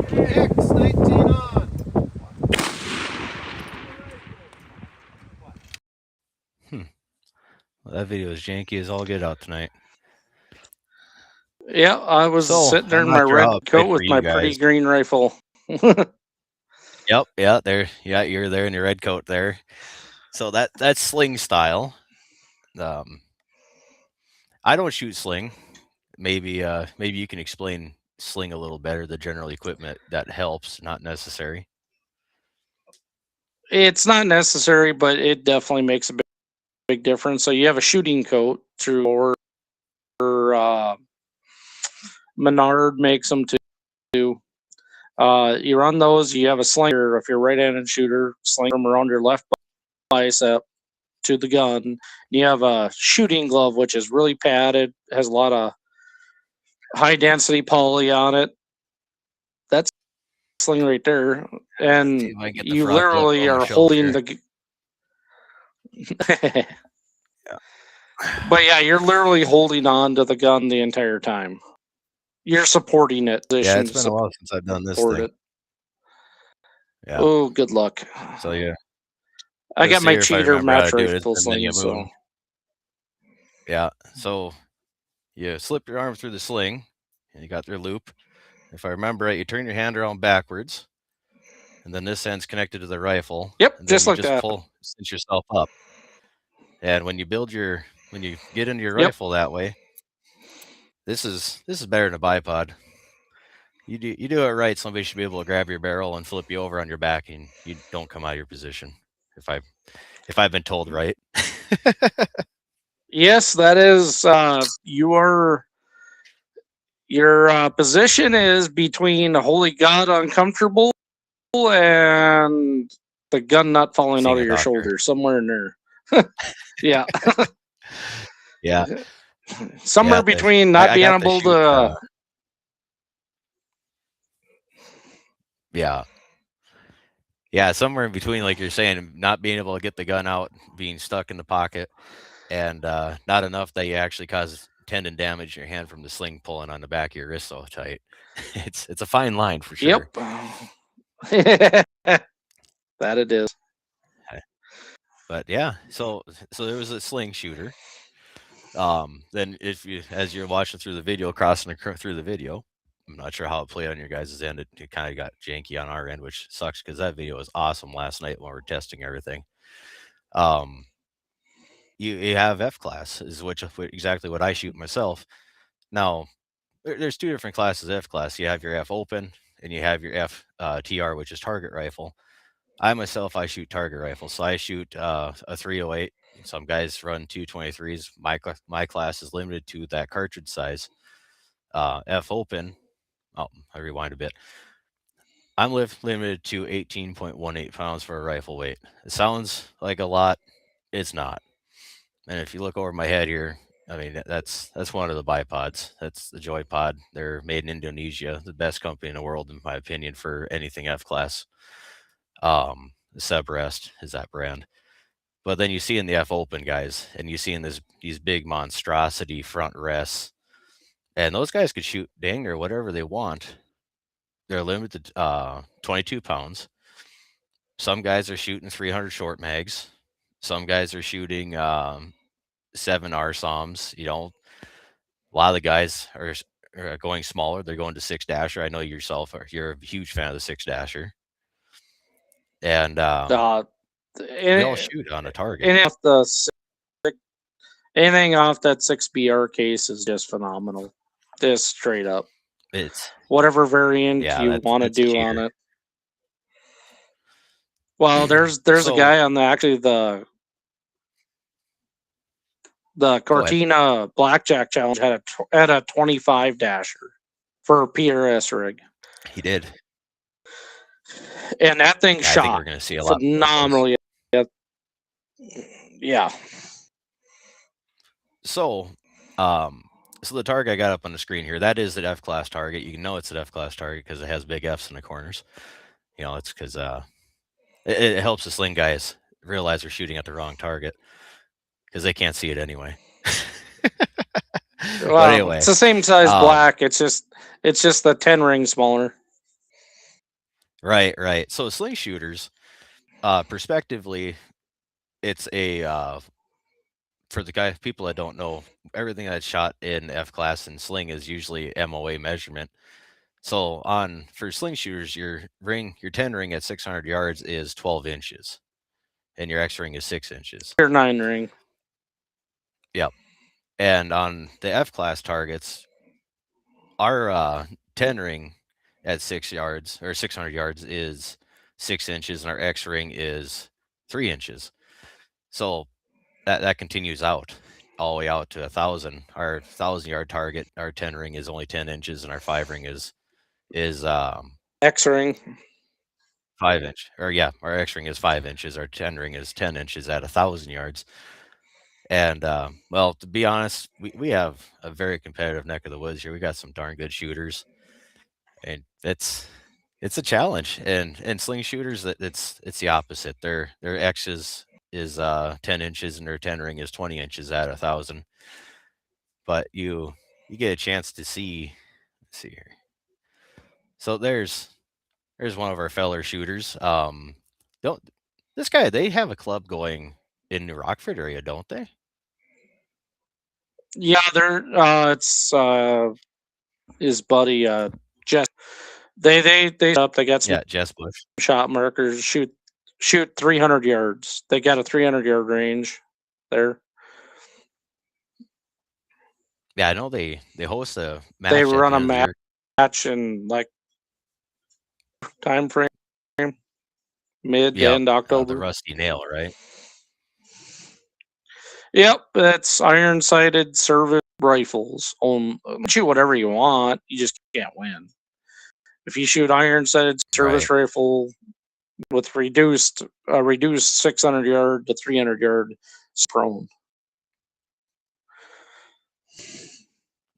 Speaker 2: X19 on. Well, that video is janky as all get out tonight.
Speaker 3: Yeah, I was sitting there in my red coat with my pretty green rifle.
Speaker 2: Yep, yeah, there, yeah, you're there in your red coat there. So that's sling style. I don't shoot sling. Maybe you can explain sling a little better. The general equipment that helps, not necessary.
Speaker 3: It's not necessary, but it definitely makes a big difference. So you have a shooting coat through, or Menard makes them too. You run those. You have a slinger if you're a right-handed shooter, sling from around your left bicep to the gun. You have a shooting glove, which is really padded, has a lot of high-density poly on it. That's sling right there, and you literally are holding the. But yeah, you're literally holding on to the gun the entire time. You're supporting it.
Speaker 2: Yeah, it's been a while since I've done this thing.
Speaker 3: Yeah. Oh, good luck.
Speaker 2: So yeah,
Speaker 3: I got my cheater match rifle sling. So
Speaker 2: yeah, so you slip your arm through the sling, and you got your loop. If I remember right, you turn your hand around backwards, and then this end's connected to the rifle.
Speaker 3: Yep,
Speaker 2: and
Speaker 3: just like that.
Speaker 2: Cinch yourself up. And when you get into your rifle that way, this is better than a bipod. You do it right, somebody should be able to grab your barrel and flip you over on your back, and you don't come out of your position. If I've been told right.
Speaker 3: Yes, that is. Your position is between holy God uncomfortable and the gun not falling out of your shoulder, somewhere in there. Yeah.
Speaker 2: Yeah.
Speaker 3: Somewhere between not being able to
Speaker 2: Yeah. Yeah, somewhere in between, like you're saying, not being able to get the gun out, being stuck in the pocket, and not enough that you actually cause tendon damage in your hand from the sling pulling on the back of your wrist so tight. It's a fine line for sure.
Speaker 3: Yep. That it is.
Speaker 2: But yeah, so there was a sling shooter. Then if you, as you're watching through the video, crossing through the video, I'm not sure how it played on your guys' end. It kind of got janky on our end, which sucks because that video was awesome last night when we were testing everything. You have F class is exactly what I shoot myself. Now there's two different classes of F class. You have your F open and you have your F TR, which is target rifle. I myself, I shoot target rifle, so I shoot a 308. Some guys run 223s. My class is limited to that cartridge size. F open. Oh, I rewind a bit. I'm limited to 18.18 pounds for a rifle weight. It sounds like a lot. It's not. And if you look over my head here, I mean, that's one of the bipods. That's the Joy Pod. They're made in Indonesia, the best company in the world, in my opinion, for anything F class. Sebrest is that brand. But then you see in the F open guys, and you see in these big monstrosity front rests, and those guys could shoot dang near whatever they want. They're limited to 22 pounds. Some guys are shooting 300 short mags. Some guys are shooting 7 RSOMs. You know, a lot of the guys are going smaller. They're going to 6-dasher. I know yourself, you're a huge fan of the 6-dasher. And they all shoot on a target.
Speaker 3: Anything off that 6BR case is just phenomenal. Just straight up.
Speaker 2: It's
Speaker 3: whatever variant you want to do on it. Well, there's a guy on the Cortina Blackjack Challenge had a 25-dasher for a PRS rig.
Speaker 2: He did.
Speaker 3: And that thing shot.
Speaker 2: I think we're going to see a lot
Speaker 3: phenomenally. Yeah.
Speaker 2: So the target I got up on the screen here, that is an F class target. You know it's an F class target because it has big Fs in the corners. You know, it's because it helps the sling guys realize they're shooting at the wrong target because they can't see it anyway.
Speaker 3: Well, but anyway, it's the same size black. It's just the 10 ring smaller.
Speaker 2: Right. So sling shooters, perspectively, it's a for the people that don't know, everything that's shot in F class and sling is usually MOA measurement. So for sling shooters, your 10 ring at 600 yards is 12 inches, and your X ring is 6 inches.
Speaker 3: Your 9 ring.
Speaker 2: Yep. And on the F class targets, our 10 ring at 6 yards or 600 yards is 6 inches, and our X ring is 3 inches. So that continues out all the way out to 1,000. Our 1,000-yard target, our 10 ring is only 10 inches, and our 5 ring is
Speaker 3: X ring
Speaker 2: 5 inch. Or yeah, our X ring is 5 inches. Our 10 ring is 10 inches at 1,000 yards. And well, to be honest, we have a very competitive neck of the woods here. We got some darn good shooters, and it's a challenge. And sling shooters, it's the opposite. Their X is 10 inches, and their 10 ring is 20 inches at 1,000. But you get a chance to see. Let's see here. So there's one of our feller shooters. This guy, they have a club going in New Rockford area, don't they?
Speaker 3: Yeah, they're it's his buddy Jess. They got some
Speaker 2: Jess Bush
Speaker 3: shot markers. Shoot 300 yards. They got a 300-yard range there.
Speaker 2: Yeah, I know they host a match.
Speaker 3: They run a match in like time frame, mid to end October.
Speaker 2: The Rusty Nail, right?
Speaker 3: Yep, that's iron-sighted service rifles. Shoot whatever you want. You just can't win. If you shoot iron-sighted service rifle with reduced 600-yard to 300-yard, it's prone.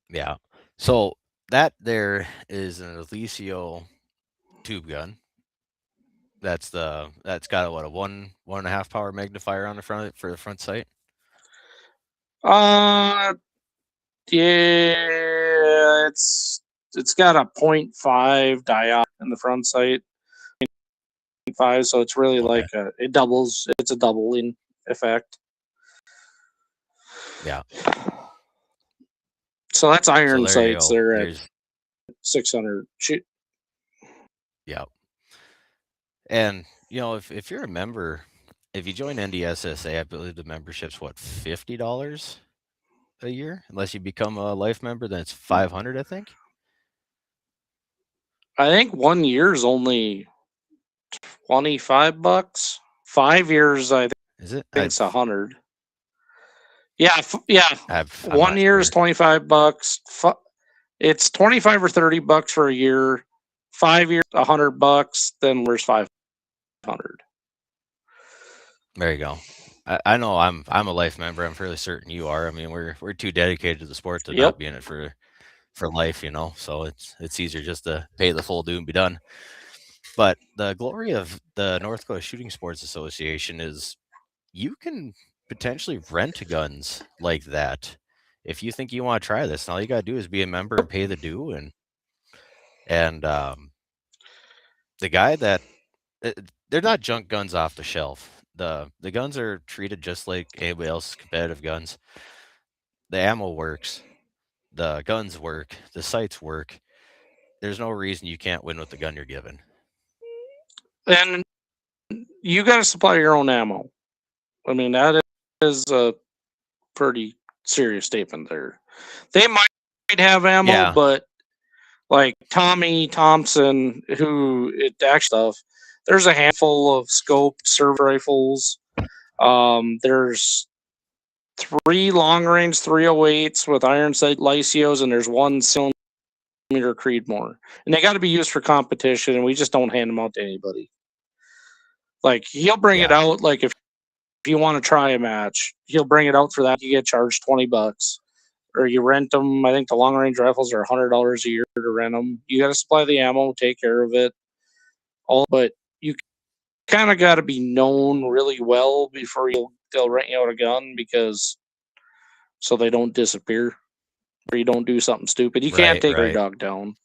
Speaker 2: Yeah. So that there is an Alicio tube gun. That's got what, a 1.5 power magnifier on the front for the front sight.
Speaker 3: Yeah, it's got a 0.5 diopter in the front sight. 0.5, so it's really like it doubles. It's a doubling effect.
Speaker 2: Yeah.
Speaker 3: So that's iron
Speaker 2: So there you
Speaker 3: sights.
Speaker 2: go.
Speaker 3: They're at 600.
Speaker 2: Yeah. And if you're a member, if you join NDSSA, I believe the membership's what, $50 a year, unless you become a life member, then it's $500, I think.
Speaker 3: I think 1 year is only $25. 5 years, I think.
Speaker 2: Is it?
Speaker 3: I think it's 100. Yeah, yeah.
Speaker 2: I'm
Speaker 3: 1 year is
Speaker 2: sure.
Speaker 3: $25. It's $25 or $30 for a year. 5 years, $100. Then where's 500?
Speaker 2: There you go. I know I'm a life member. I'm fairly certain you are. I mean, we're too dedicated to the sport to not be in it for life, so it's easier just to pay the full due and be done. But the glory of the North Dakota Shooting Sports Association is you can potentially rent guns like that if you think you want to try this. And all you got to do is be a member and pay the due. And the guy that they're not junk guns off the shelf. The guns are treated just like anybody else's competitive guns. The ammo works. The guns work. The sights work. There's no reason you can't win with the gun you're given.
Speaker 3: And you got to supply your own ammo. I mean, that is a pretty serious statement there. They might have ammo, but like Tommy Thompson, who it actually stuff, there's a handful of scoped serve rifles. There's 3 long-range 308s with iron sight Lycios, and there's 1 cylinder Creedmoor. And they got to be used for competition, and we just don't hand them out to anybody. Like, he'll bring it out, like, if you want to try a match, he'll bring it out for that. You get charged $20. Or you rent them. I think the long-range rifles are $100 a year to rent them. You got to supply the ammo, take care of it. But you kind of got to be known really well before they'll rent you out a gun, so they don't disappear or you don't do something stupid. You can't take your dog down.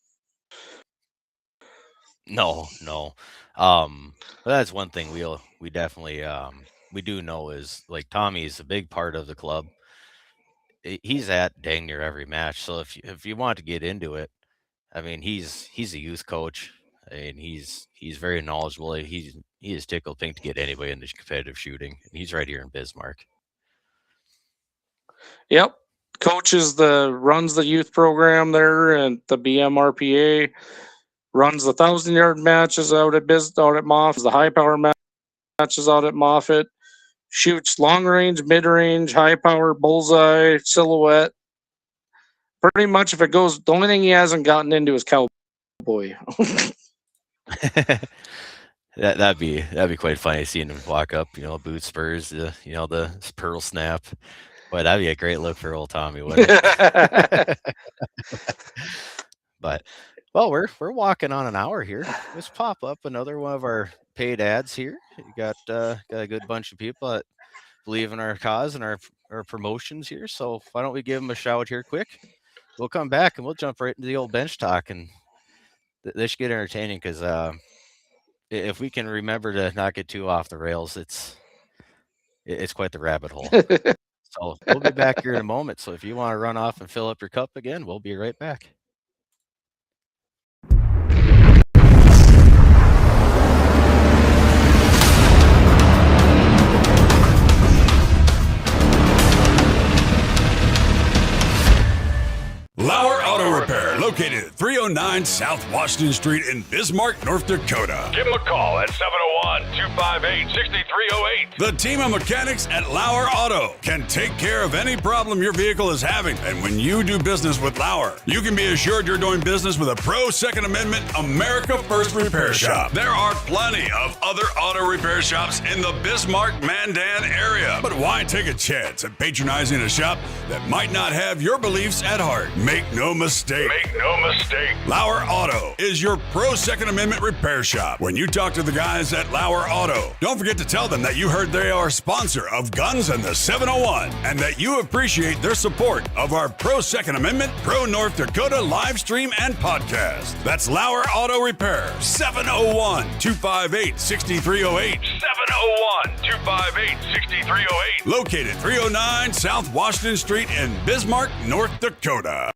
Speaker 2: No. But that's one thing we definitely we do know is, like, Tommy's a big part of the club. He's at dang near every match. So if you want to get into it, I mean, he's a youth coach, and he's very knowledgeable. He is tickled pink to get anybody into competitive shooting. And he's right here in Bismarck. Yep.
Speaker 3: Runs the youth program there and the BMRPA, runs the 1,000-yard matches out at Moffett, the high power matches out at Moffett, shoots long range, mid range, high power, bullseye, silhouette. Pretty much, if it goes, the only thing he hasn't gotten into is cowboy.
Speaker 2: That'd be quite funny seeing him walk up, boot spurs, the pearl snap. Boy, that'd be a great look for old Tommy, wouldn't it? But, well, we're walking on an hour here. Let's pop up another one of our paid ads here. You got a good bunch of people that believe in our cause and our promotions here. So why don't we give them a shout here quick? We'll come back and we'll jump right into the old bench talk, and this should get entertaining because if we can remember to not get too off the rails, it's quite the rabbit hole. So we'll be back here in a moment. So if you want to run off and fill up your cup again, we'll be right back.
Speaker 4: LAUER Auto Repair, located at 309 South Washington Street in Bismarck, North Dakota.
Speaker 5: Give them a call at 701-258-6308.
Speaker 4: The team of mechanics at LAUER Auto can take care of any problem your vehicle is having. And when you do business with LAUER, you can be assured you're doing business with a pro Second Amendment America First repair shop. There are plenty of other auto repair shops in the Bismarck-Mandan area. But why take a chance at patronizing a shop that might not have your beliefs at heart? Make no mistake.
Speaker 5: No mistake.
Speaker 4: Lauer Auto is your pro Second Amendment repair shop. When you talk to the guys at Lauer Auto, don't forget to tell them that you heard they are a sponsor of Guns and the 701 and that you appreciate their support of our pro Second Amendment, pro North Dakota live stream and podcast. That's Lauer Auto Repair, 701-258-6308.
Speaker 5: 701-258-6308.
Speaker 4: Located 309 South Washington Street in Bismarck, North Dakota.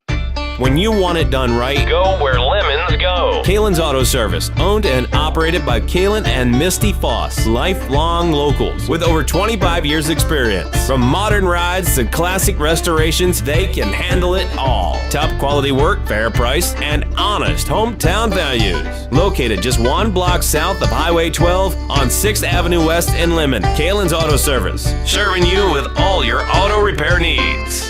Speaker 6: When you want it done right,
Speaker 5: Go where lemons go.
Speaker 6: Kalen's Auto Service, owned and operated by Kalen and Misty Foss, lifelong locals with over 25 years experience. From modern rides to classic restorations, they can handle it all. Top quality work, fair price, and honest hometown values. Located just 1 block south of Highway 12 on 6th Avenue West in Lemon, Kalen's Auto Service, serving you with all your auto repair needs.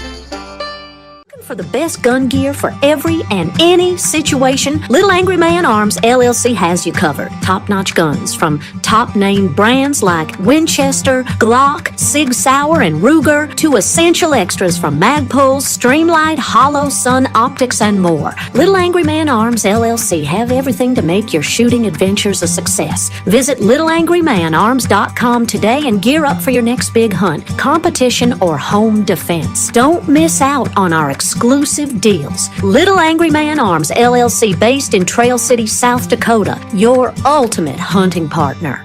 Speaker 7: For the best gun gear for every and any situation, Little Angry Man Arms LLC has you covered. Top-notch guns from top-name brands like Winchester, Glock, Sig Sauer, and Ruger to essential extras from Magpul, Streamlight, Hollow, Sun Optics, and more. Little Angry Man Arms LLC have everything to make your shooting adventures a success. Visit littleangrymanarms.com today and gear up for your next big hunt, competition, or home defense. Don't miss out on our exclusive deals. Little Angry Man Arms LLC, based in Trail City, South Dakota, your ultimate hunting partner.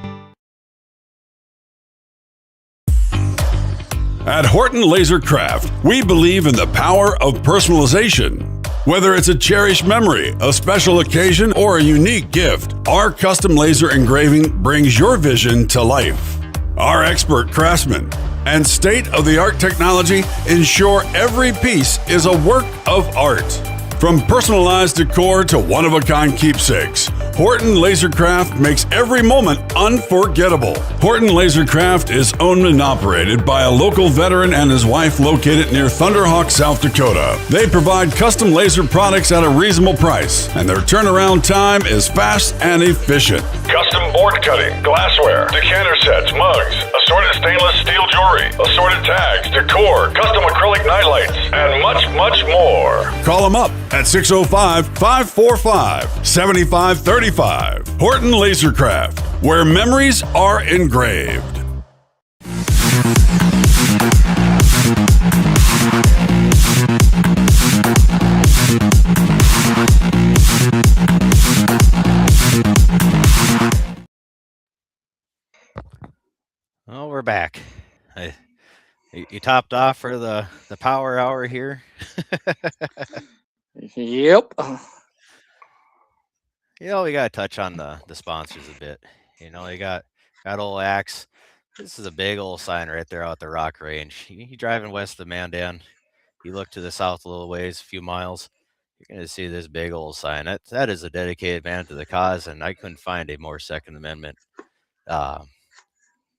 Speaker 4: At Horton Laser Craft, we believe in the power of personalization. Whether it's a cherished memory, a special occasion, or a unique gift, our custom laser engraving brings your vision to life. Our expert craftsmen and state-of-the-art technology ensure every piece is a work of art. From personalized decor to one-of-a-kind keepsakes, Horton Lasercraft makes every moment unforgettable. Horton Lasercraft is owned and operated by a local veteran and his wife located near Thunderhawk, South Dakota. They provide custom laser products at a reasonable price, and their turnaround time is fast and efficient.
Speaker 5: Custom board cutting, glassware, decanter sets, mugs, assorted stainless steel jewelry, assorted tags, decor, custom acrylic nightlights, and much, much more.
Speaker 4: Call them up at 605-545-7535. Horton Lasercraft, where memories are engraved.
Speaker 2: Oh, we're back. You topped off for the power hour here.
Speaker 3: Yep.
Speaker 2: You know, we got to touch on the sponsors a bit. You know, you got old Axe. This is a big old sign right there out the Rock Range. You driving west of Mandan, you look to the south a little ways, a few miles, you're going to see this big old sign. That is a dedicated man to the cause, and I couldn't find a more Second Amendment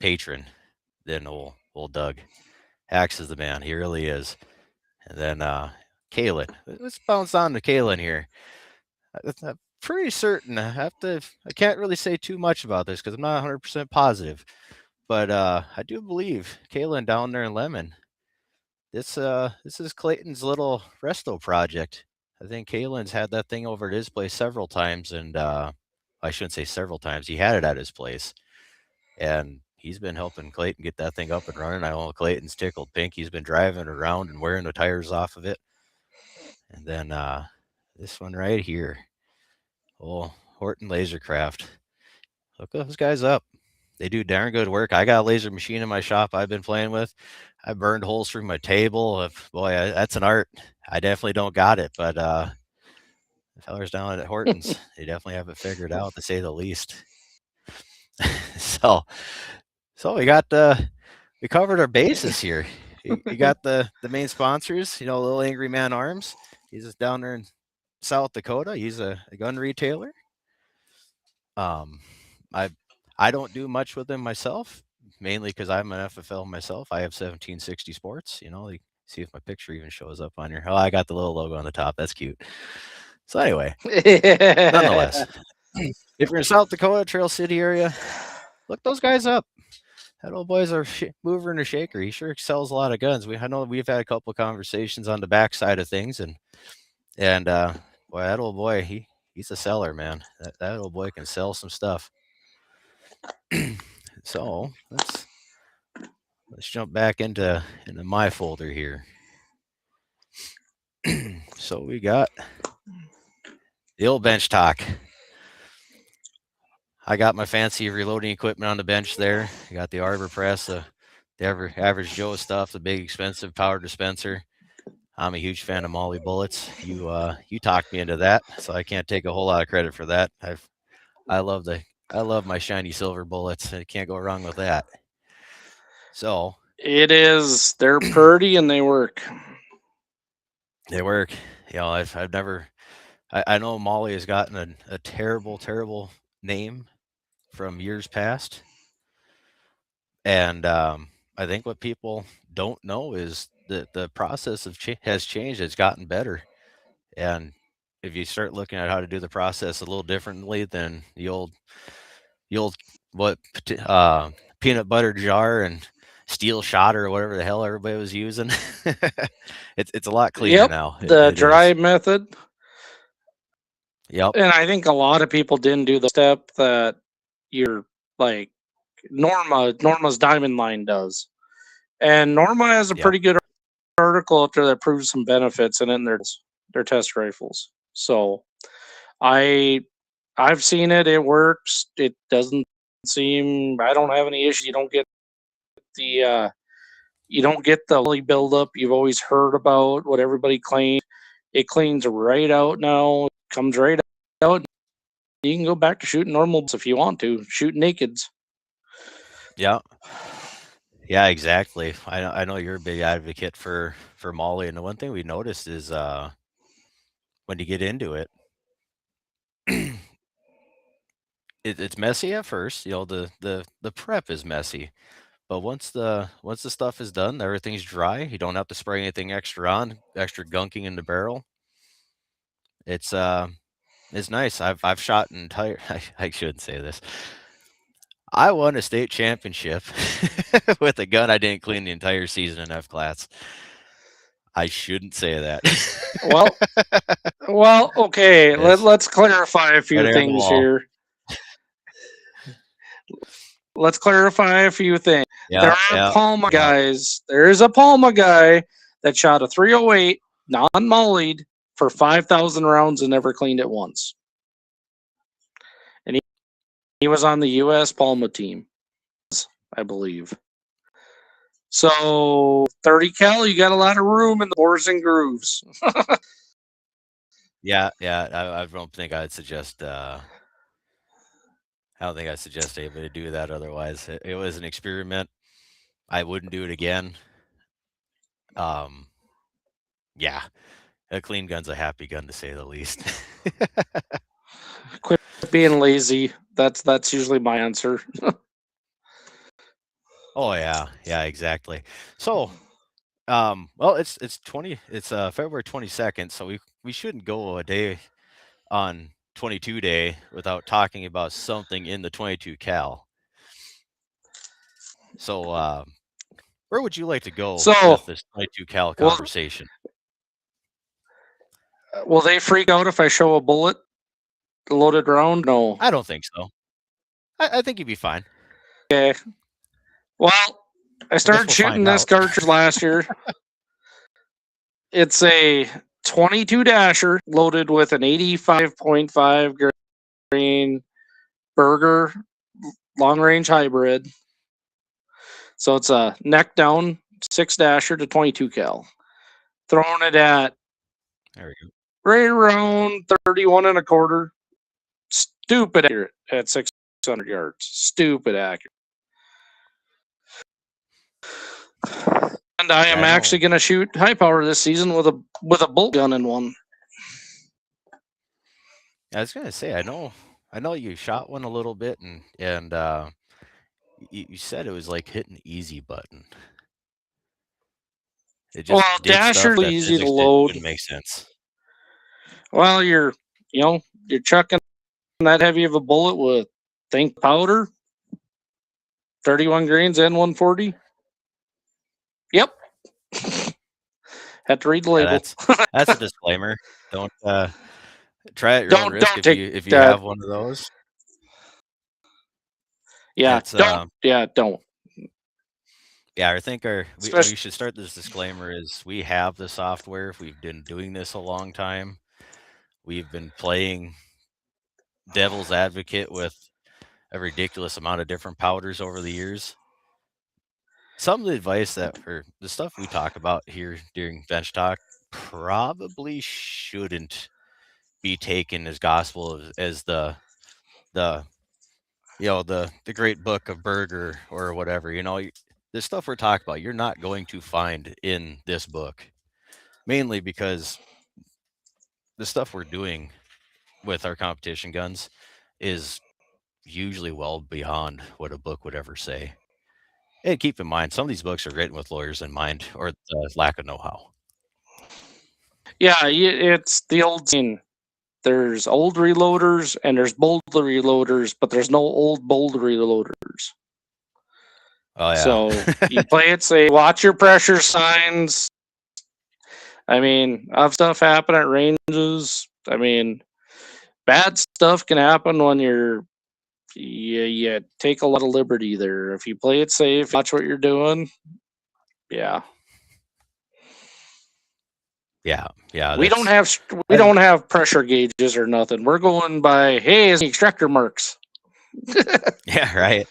Speaker 2: patron than old Doug. Axe is the man. He really is. And then Kalen. Let's bounce on to Kalen here. I'm pretty certain I can't really say too much about this because I'm not 100% positive, but I do believe Kalen down there in Lemon. This is Clayton's little resto project. I think Kalen's had that thing over at his place several times, and I shouldn't say several times. He had it at his place, and he's been helping Clayton get that thing up and running. I know Clayton's tickled pink. He's been driving around and wearing the tires off of it. And then this one right here. Oh, Horton Lasercraft. Look those guys up. They do darn good work. I got a laser machine in my shop I've been playing with. I burned holes through my table. Boy, that's an art. I definitely don't got it, but the fellers down at Horton's, they definitely have it figured out, to say the least. So we covered our bases here. You got the main sponsors, you know, Little Angry Man Arms. He's just down there in South Dakota. He's a gun retailer. I don't do much with him myself, mainly because I'm an FFL myself. I have 1760 Sports. You know, see if my picture even shows up on here. Oh, I got the little logo on the top. That's cute. So anyway, nonetheless, if you're in South Dakota, Trail City area, look those guys up. That old boy's a mover and a shaker. He sure sells a lot of guns. I know we've had a couple of conversations on the backside of things, and Boy, that old boy, he's a seller, man. That old boy can sell some stuff. So let's jump back into my folder here. So we got the old bench talk. I got my fancy reloading equipment on the bench there. I got the arbor press, the average Joe stuff, the big expensive power dispenser. I'm a huge fan of Molly bullets. You talked me into that, so I can't take a whole lot of credit for that. I love my shiny silver bullets. I can't go wrong with that. So
Speaker 3: they're pretty and they work.
Speaker 2: They work. You know, I've never. I know Molly has gotten a terrible name from years past, and I think what people don't know is that the process has changed. It's gotten better, and if you start looking at how to do the process a little differently than the old peanut butter jar and steel shot or whatever the hell everybody was using, it's a lot cleaner now.
Speaker 3: The dry method.
Speaker 2: Yep.
Speaker 3: And I think a lot of people didn't do the step that you're like Norma's Diamond Line does. And Norma has a pretty good article out there that proves some benefits in it in their test rifles. So I've seen it. It works. It doesn't seem, I don't have any issues. You don't get the buildup you've always heard about, what everybody claims. It cleans right out now. It comes right out. You can go back to shooting normals if you want to. Shoot nakeds.
Speaker 2: Yeah. Yeah, exactly. I know you're a big advocate for Molly, and the one thing we noticed is when you get into it, it's messy at first. You know, the prep is messy, but once the stuff is done, everything's dry. You don't have to spray anything extra gunking in the barrel. It's nice. I've shot an entire. I shouldn't say this. I won a state championship with a gun I didn't clean the entire season in F class. I shouldn't say that.
Speaker 3: Well, okay. Let's clarify a few things here. Let's clarify a few things. There are Palma guys. There is a Palma guy that shot a 308 non-mollied for 5,000 rounds and never cleaned it once. And he was on the U.S. Palma team, I believe. So 30 cal, you got a lot of room in the bores and grooves.
Speaker 2: Yeah. I don't think I'd suggest. I don't think I'd suggest anybody to do that. Otherwise, it was an experiment. I wouldn't do it again. Yeah, a clean gun's a happy gun, to say the least.
Speaker 3: Quit being lazy. That's usually my answer.
Speaker 2: Oh yeah, exactly. So, well, it's February 22nd, so we shouldn't go a day on 22 day without talking about something in the 22 cal. So, where would you like to go with this 22 cal conversation?
Speaker 3: Will they freak out if I show a bullet, loaded round? No,
Speaker 2: I don't think so. I think you'd be fine.
Speaker 3: Okay. Well, I started shooting this cartridge last year. It's a 22 dasher loaded with an 85.5 grain Berger long range hybrid. So it's a neck down 6 dasher to 22 cal. Throwing it at
Speaker 2: there we go.
Speaker 3: Right around 31 and a quarter. Stupid accurate at 600 yards. Stupid accurate. And I am actually going to shoot high power this season with a bolt gun in one.
Speaker 2: I was going to say, I know you shot one a little bit, and you said it was like hitting the easy button. It just
Speaker 3: dasher easy to load.
Speaker 2: Didn't make sense.
Speaker 3: Well, you're chucking that heavy of a bullet with think powder, 31 grains and 140. Yep. Had to read the label.
Speaker 2: That's a disclaimer. Try it at your own risk if you have one of those.
Speaker 3: Yeah, don't.
Speaker 2: Yeah, I think we should start this disclaimer is we have the software. We've been doing this a long time. We've been playing devil's advocate with a ridiculous amount of different powders over the years. Some of the advice or the stuff we talk about here during Bench Talk probably shouldn't be taken as gospel as the great book of Berger or whatever. The stuff we're talking about, you're not going to find in this book, mainly because the stuff we're doing with our competition guns is usually well beyond what a book would ever say. And keep in mind, some of these books are written with lawyers in mind or the lack of know-how.
Speaker 3: Yeah, it's the old scene. There's old reloaders and there's bold reloaders, but there's no old bold reloaders.
Speaker 2: Oh, yeah.
Speaker 3: So you play it safe, watch your pressure signs. I mean, I've stuff happen at ranges. I mean, bad stuff can happen when you take a lot of liberty there. If you play it safe, watch what you're doing. Yeah.
Speaker 2: Yeah.
Speaker 3: We don't have pressure gauges or nothing. We're going by, hey, is the extractor marks.
Speaker 2: Yeah, right.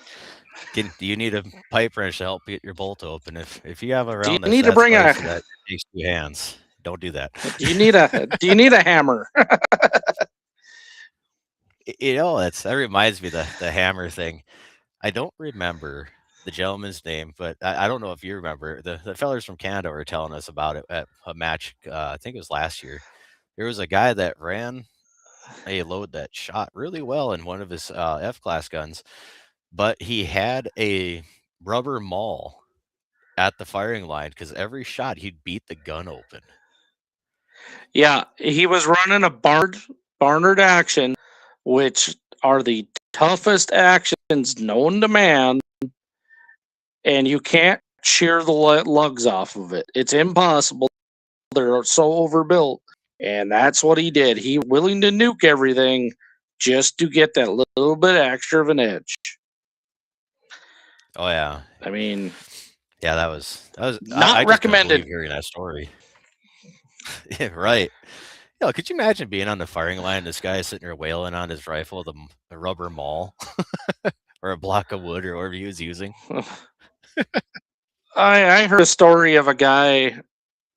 Speaker 2: Do you need a pipe wrench to help get your bolt open? If you have a round
Speaker 3: that
Speaker 2: takes 2 hands, don't do that.
Speaker 3: Do you need a hammer?
Speaker 2: That reminds me of the hammer thing. I don't remember the gentleman's name, but I don't know if you remember. The fellers from Canada were telling us about it at a match. I think it was last year. There was a guy that ran a load that shot really well in one of his F-class guns, but he had a rubber maul at the firing line because every shot he'd beat the gun open.
Speaker 3: Yeah, he was running a Barnard action, which are the toughest actions known to man, and you can't shear the lugs off of it. It's impossible. They're so overbuilt, and that's what he did. He willing to nuke everything just to get that little bit extra of an edge.
Speaker 2: Oh yeah,
Speaker 3: I mean,
Speaker 2: yeah, that was
Speaker 3: not
Speaker 2: I
Speaker 3: recommended.
Speaker 2: Hearing that story, yeah, right. Could you imagine being on the firing line? This guy is sitting there wailing on his rifle with a rubber maul or a block of wood or whatever he was using.
Speaker 3: I heard a story of a guy.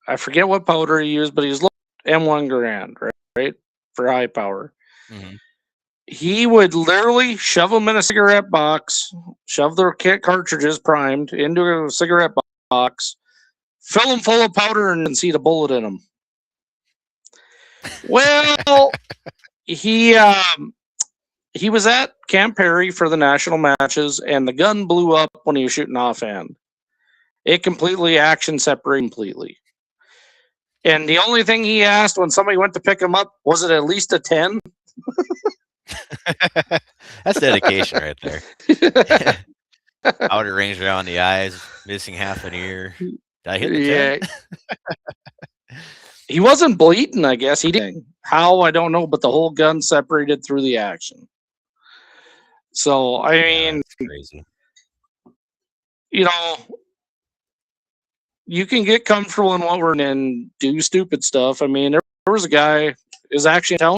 Speaker 3: I forget what powder he used, but he was M1 Grand, right, for high power.
Speaker 2: Mm-hmm.
Speaker 3: He would literally shove them in a cigarette box, shove their kit cartridges primed into a cigarette box, fill them full of powder, and see the bullet in them. Well, he was at Camp Perry for the national matches, and the gun blew up when he was shooting offhand. It completely action separated completely. And the only thing he asked when somebody went to pick him up, was it at least a 10?
Speaker 2: That's dedication right there. Outer range around the eyes, missing half an ear. Did I hit the 10?
Speaker 3: He wasn't bleeding, I guess. He didn't. How, I don't know, but the whole gun separated through the action. So, I mean,
Speaker 2: that's crazy.
Speaker 3: You can get comfortable in what we're in and do stupid stuff. I mean, there was a guy is actually in town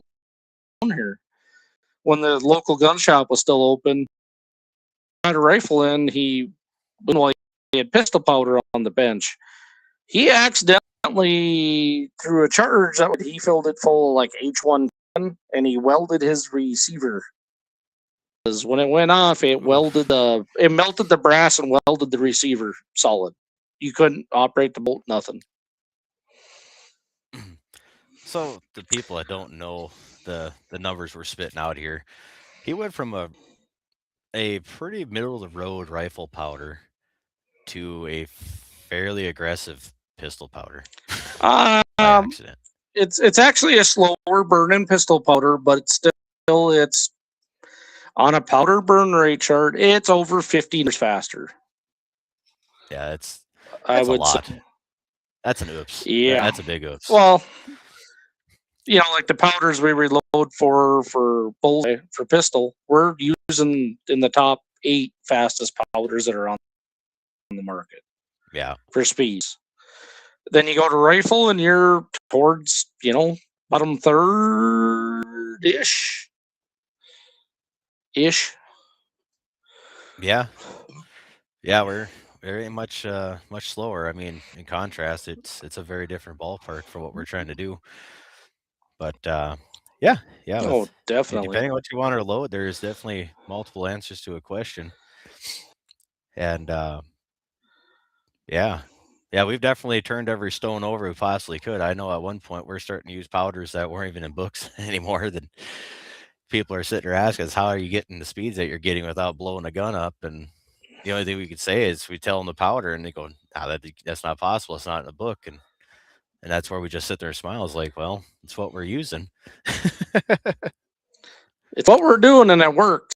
Speaker 3: here when the local gun shop was still open. Had a rifle in. He had pistol powder on the bench. He accidentally threw a charge that he filled it full of like H1 and he welded his receiver. Because when it went off, it melted the brass and welded the receiver solid. You couldn't operate the bolt, nothing.
Speaker 2: So the people that don't know the numbers we're spitting out here, he went from a pretty middle of the road rifle powder to a fairly aggressive pistol powder. By accident.
Speaker 3: It's actually a slower burning pistol powder, but it's on a powder burn rate chart. It's over 15 years faster.
Speaker 2: Yeah, that's
Speaker 3: I would
Speaker 2: a lot.
Speaker 3: say.
Speaker 2: That's an oops.
Speaker 3: Yeah,
Speaker 2: that's a big oops.
Speaker 3: Well, like the powders we reload for bullet, for pistol, we're using in the top 8 fastest powders that are on the market.
Speaker 2: Yeah.
Speaker 3: For speeds. Then you go to rifle and you're towards, bottom third-ish.
Speaker 2: Yeah. Yeah, we're very much slower. I mean, in contrast, it's a very different ballpark for what we're trying to do. But yeah.
Speaker 3: Oh, definitely.
Speaker 2: Depending on what you want to load, there's definitely multiple answers to a question. And yeah, we've definitely turned every stone over we possibly could. I know at one point we're starting to use powders that weren't even in books anymore. Than people are sitting there asking us, how are you getting the speeds that you're getting without blowing a gun up? And the only thing we could say is we tell them the powder, and they go, "Nah, that's not possible. It's not in a book." And that's where we just sit there and smile. It's like, well, it's what we're using.
Speaker 3: It's what we're doing, and it works.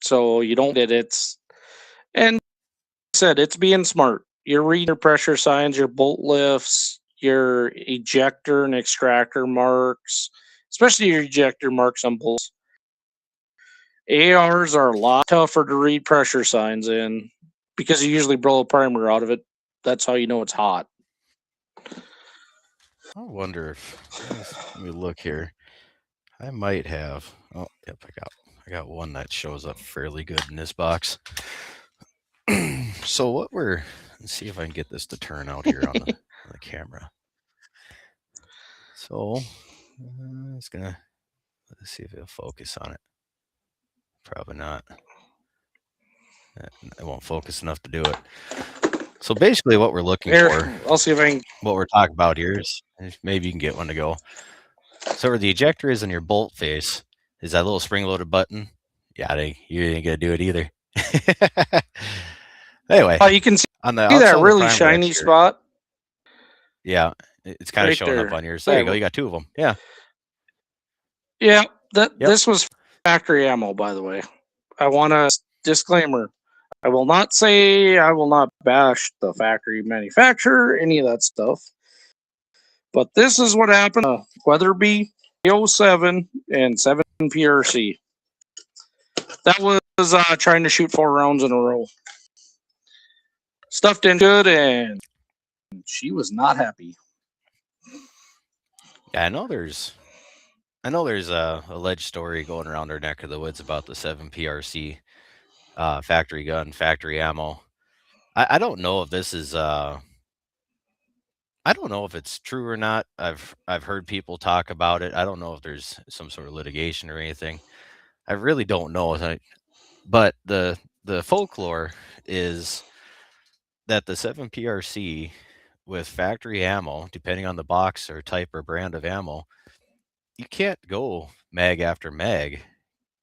Speaker 3: So you don't get it. And like I said, it's being smart. You're reading your pressure signs, your bolt lifts, your ejector and extractor marks, especially your ejector marks on bolts. ARs are a lot tougher to read pressure signs in because you usually blow a primer out of it. That's how you know it's hot.
Speaker 2: I wonder if let me look here. I might have. Oh, yep, I got one that shows up fairly good in this box. So let's see if I can get this to turn out here on the camera. So let's see if it'll focus on it. Probably not. It won't focus enough to do it. So basically what we're looking for,
Speaker 3: I'll see if I can.
Speaker 2: What we're talking about here is, maybe you can get one to go. So where the ejector is in your bolt face is that little spring-loaded button. Yeah, you ain't gonna do it either. Anyway,
Speaker 3: You can see
Speaker 2: on the
Speaker 3: that really shiny spot.
Speaker 2: Yeah, it's kind of showing up on yours. There you go. You got 2 of them. Yeah.
Speaker 3: Yeah, this was factory ammo, by the way. I want a disclaimer. I will not bash the factory manufacturer, any of that stuff. But this is what happened to Weatherby 07 and 7 PRC. That was trying to shoot 4 rounds in a row. Stuffed in good, and she was not happy.
Speaker 2: Yeah, I know there's a alleged story going around our neck of the woods about the 7 PRC factory gun, factory ammo. I don't know if this is I don't know if it's true or not. I've heard people talk about it. I don't know if there's some sort of litigation or anything. I really don't know. But the folklore is that the 7 PRC with factory ammo, depending on the box or type or brand of ammo, you can't go mag after mag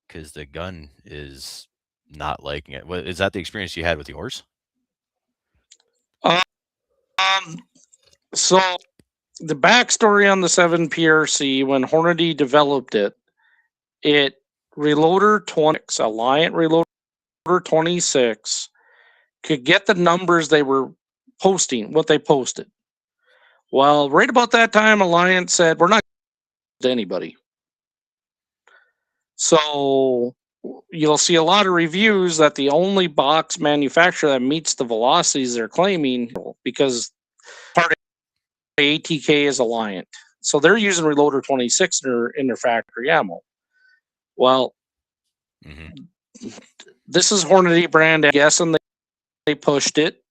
Speaker 2: because the gun is not liking it. Is that the experience you had with yours?
Speaker 3: So the backstory on the 7 PRC, when Hornady developed it Reloader 26, Alliant Reloader 26, could get the numbers they were posting, what they posted. Well, right about that time, Alliant said, we're not to anybody. So you'll see a lot of reviews that the only box manufacturer that meets the velocities they're claiming, because part of ATK is Alliant. So they're using Reloader 26 in their factory ammo. Well, this is Hornady brand, I guess, and they pushed it.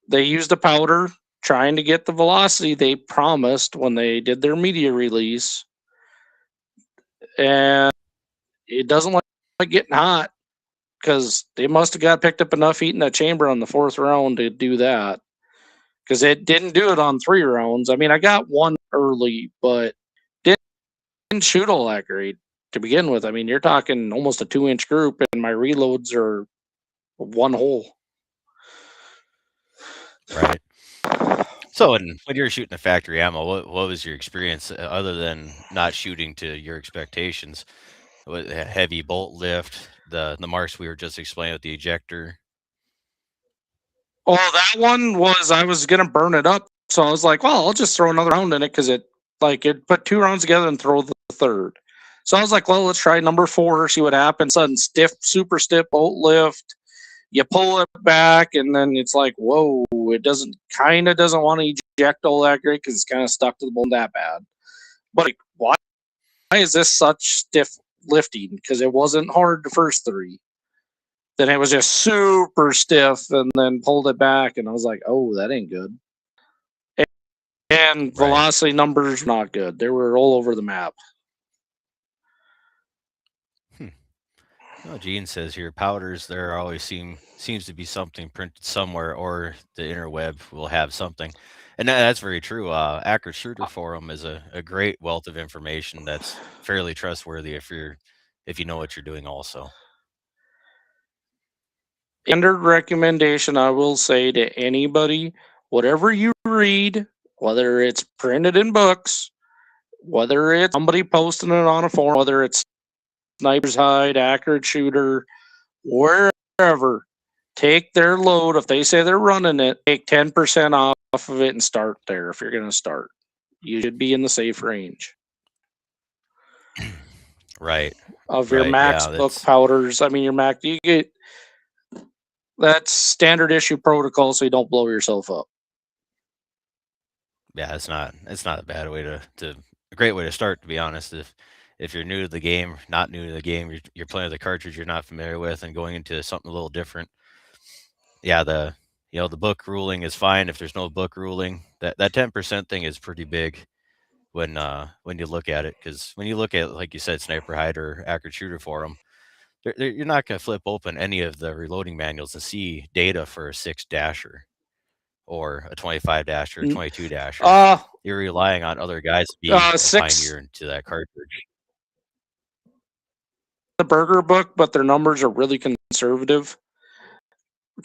Speaker 3: They used a powder trying to get the velocity they promised when they did their media release. And it doesn't like getting hot because they must have got picked up enough heat in that chamber on the 4th round to do that. Because it didn't do it on 3 rounds. I mean, I got one early, but didn't shoot all that great to begin with. I mean, you're talking almost a 2-inch group, and my reloads are 1 hole.
Speaker 2: Right. So, when you're shooting a factory ammo, what was your experience other than not shooting to your expectations? With a heavy bolt lift, the marks we were just explaining with the ejector.
Speaker 3: Oh, that one was, I was going to burn it up. So I was like, well, I'll just throw another round in it because it Like, it'd put 2 rounds together and throw the third. So I was like, well, let's try number 4, see what happens. Sudden stiff, super stiff bolt lift. You pull it back, and then it's like, whoa, it doesn't want to eject all that great because it's kind of stuck to the bolt that bad. But like, why is this such stiff lifting? Because it wasn't hard the first 3. Then it was just super stiff, and then pulled it back, and I was like, oh, that ain't good. And velocity numbers were not good. They were all over the map.
Speaker 2: Oh, Gene says here, powders, there always seems to be something printed somewhere, or the interweb will have something. And that's very true. Accurate Shooter Forum is a great wealth of information that's fairly trustworthy if you know what you're doing also.
Speaker 3: Standard recommendation I will say to anybody, whatever you read, whether it's printed in books, whether it's somebody posting it on a forum, whether it's Sniper's Hide, Accurate Shooter, wherever, take their load. If they say they're running it, take 10% off of it and start there. If you're going to start, you should be in the safe range.
Speaker 2: Right.
Speaker 3: Of your max book powders. I mean, your max, you get that's standard issue protocol, so you don't blow yourself up.
Speaker 2: Yeah, it's not a bad way to a great way to start, to be honest. If you're new to the game, not new to the game, you're playing with a cartridge you're not familiar with and going into something a little different. Yeah, the book ruling is fine if there's no book ruling. That 10% thing is pretty big when you look at it, because when you look at, like you said, Sniper Hide or Accurate Shooter Forum, you're not going to flip open any of the reloading manuals to see data for a 6 dasher or a 25 dasher, 22 dasher. You're relying on other guys to be a pioneer into that cartridge.
Speaker 3: The burger book, but their numbers are really conservative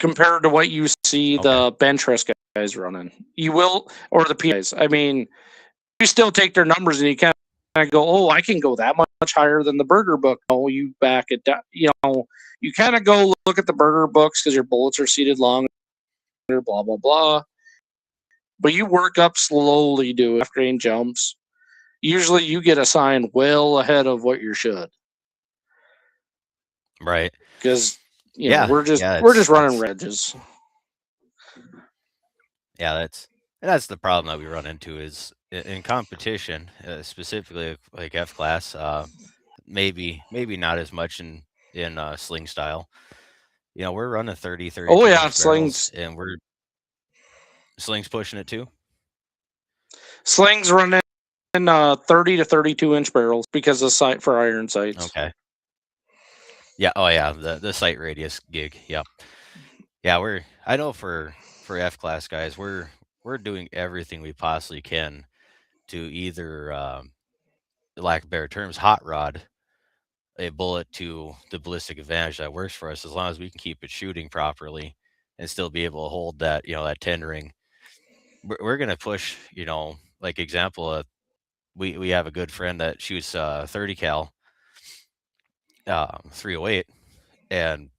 Speaker 3: compared to what you see the bench rest guys running. You will, or the PIs. I mean, you still take their numbers and you kind of go, oh, I can go that much higher than the burger book. Oh, you back it down. You kind of go look at the burger books because your bullets are seated longer, blah, blah, blah. But you work up slowly, do after range jumps. Usually you get assigned well ahead of what you should.
Speaker 2: Right.
Speaker 3: Because we're just running wedges.
Speaker 2: Yeah, that's the problem that we run into is in competition, specifically like F class. Maybe not as much in sling style. We're running 30.
Speaker 3: Oh yeah, slings,
Speaker 2: and slings pushing it too.
Speaker 3: Slings running 30 to 32 inch barrels because of sight for iron sights.
Speaker 2: Okay. Yeah. Oh yeah. The sight radius gig. Yep. Yeah. I know for F class guys, we're doing everything we possibly can to either, lack of better terms, hot rod a bullet to the ballistic advantage that works for us, as long as we can keep it shooting properly and still be able to hold that, that 10 ring. We're going to push, like example, we have a good friend that shoots 30 cal 308, and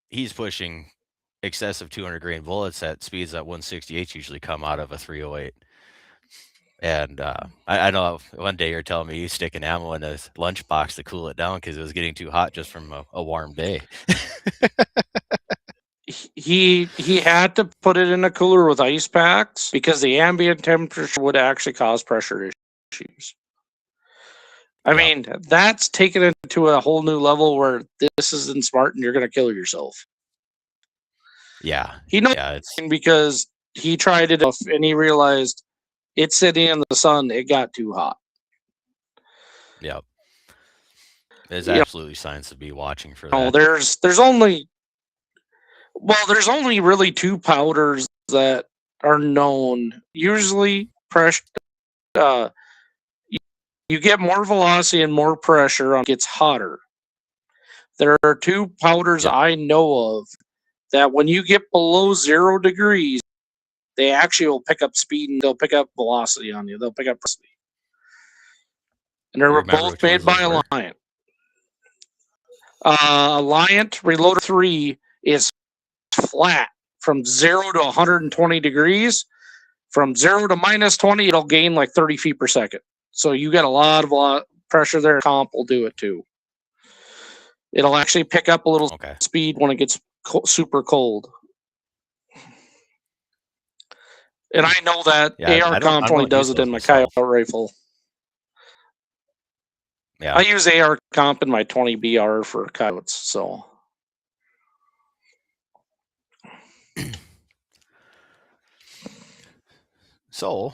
Speaker 2: he's pushing excessive 200 grain bullets at speeds that 168 usually come out of a 308. And I know one day you're telling me you sticking ammo in a lunchbox to cool it down because it was getting too hot just from a warm day.
Speaker 3: He had to put it in a cooler with ice packs because the ambient temperature would actually cause pressure issues. I mean, that's taken it to a whole new level where this isn't smart and you're going to kill yourself.
Speaker 2: Yeah.
Speaker 3: He knows because he tried it and he realized it's sitting in the sun. It got too hot.
Speaker 2: Yep. There's absolutely signs to be watching for that.
Speaker 3: Oh, there's only really 2 powders that are known. Usually, pressure. You get more velocity and more pressure on it gets hotter. There are 2 powders I know of that when you get below 0 degrees, they actually will pick up speed and they'll pick up velocity on you. They'll pick up velocity. And they're both made by Alliant. Alliant Reloader 3 is flat from 0 to 120 degrees. from 0 to -20, it'll gain like 30 feet per second. So you got a lot of pressure there. Comp will do it too. It'll actually pick up a little speed when it gets super cold. And I know that AR comp only does it in my coyote rifle.
Speaker 2: Yeah.
Speaker 3: I use AR comp in my 20 BR for coyotes, so.
Speaker 2: So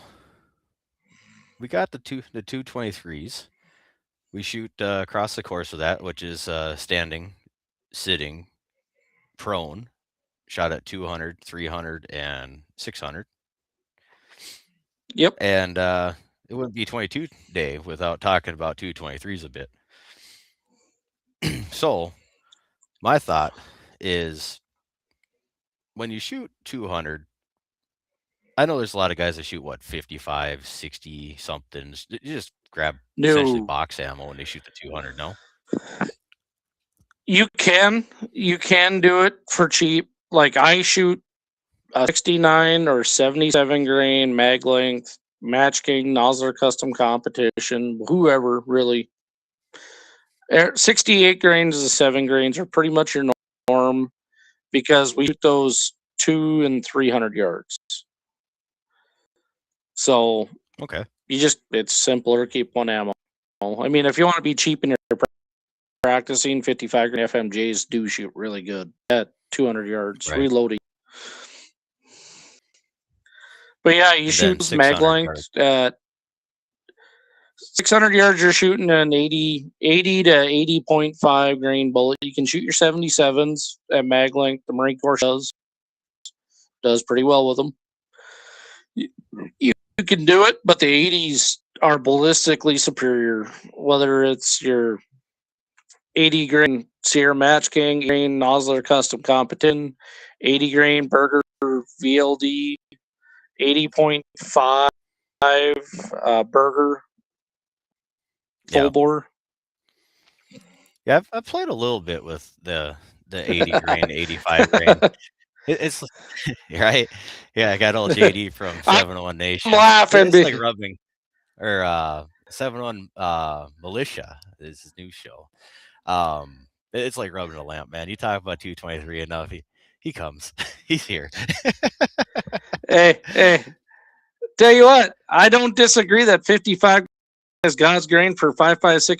Speaker 2: we got the 223s. We shoot across the course of that, which is standing, sitting, prone, shot at 200, 300, and 600.
Speaker 3: Yep.
Speaker 2: And it wouldn't be 22 day without talking about 223s a bit. So my thought is when you shoot 200, I know there's a lot of guys that shoot, 55, 60 somethings. You just grab essentially box ammo when they shoot the 200, no?
Speaker 3: You can do it for cheap. Like I shoot a 69 or 77 grain mag length, Match King, Nozzler Custom Competition, whoever really. 68 grains to 7 grains are pretty much your norm because we shoot those 200 and 300 yards. So it's simpler, keep one ammo. I mean, if you want to be cheap and you're practicing, 55 grain FMJs do shoot really good at 200 yards, reloading. But yeah, you shoot mag length at 600 yards, you're shooting an 80 to 80.5 grain bullet. You can shoot your 77s at mag length. The Marine Corps does pretty well with them. You can do it, but the 80s are ballistically superior. Whether it's your 80 grain Sierra Match King, grain Nozzler Custom Competition, 80 grain Burger VLD, 80.5 Burger full bore.
Speaker 2: Yeah, I've played a little bit with the 80 grain, 85 grain. It's right. Yeah, I got old JD from 701 Nation.
Speaker 3: I'm laughing.
Speaker 2: It's like rubbing, or 701 Militia is his new show. It's like rubbing a lamp, man. You talk about 223 enough, he comes. He's here.
Speaker 3: Hey, tell you what, I don't disagree that 55 is God's grain for 5.56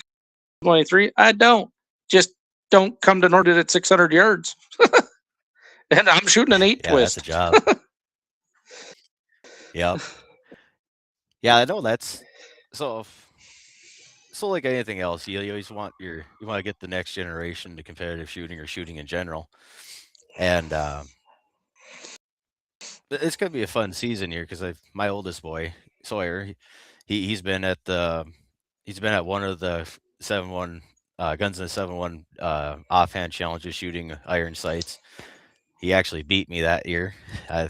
Speaker 3: 23. I don't. Just don't come to Norwood at 600 yards. And I'm shooting an 8 twist.
Speaker 2: That's a job. Yep. Yeah, I know that's so like anything else, you always want you want to get the next generation to competitive shooting or shooting in general. And it's gonna be a fun season here because my oldest boy, Sawyer, he's been at one of the 7-1 Guns in the 7-1 offhand challenges shooting iron sights. He actually beat me that year. I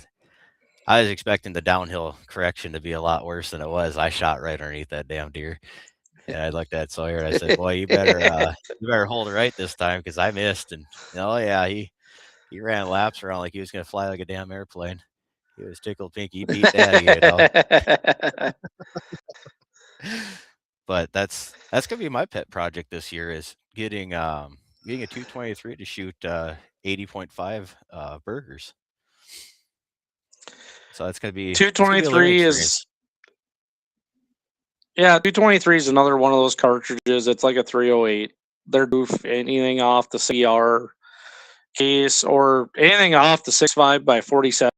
Speaker 2: was expecting the downhill correction to be a lot worse than it was. I shot right underneath that damn deer. And I looked at Sawyer and I said, boy, you better hold it right this time because I missed. And he ran laps around like he was gonna fly like a damn airplane. He was tickled pink. He beat daddy, But that's gonna be my pet project this year is getting a 223 to shoot 80.5 burgers. So that's gonna be
Speaker 3: 223 is 223 is another one of those cartridges. It's like a 308. They're doof anything off the CR case or anything off the 6.5 by 47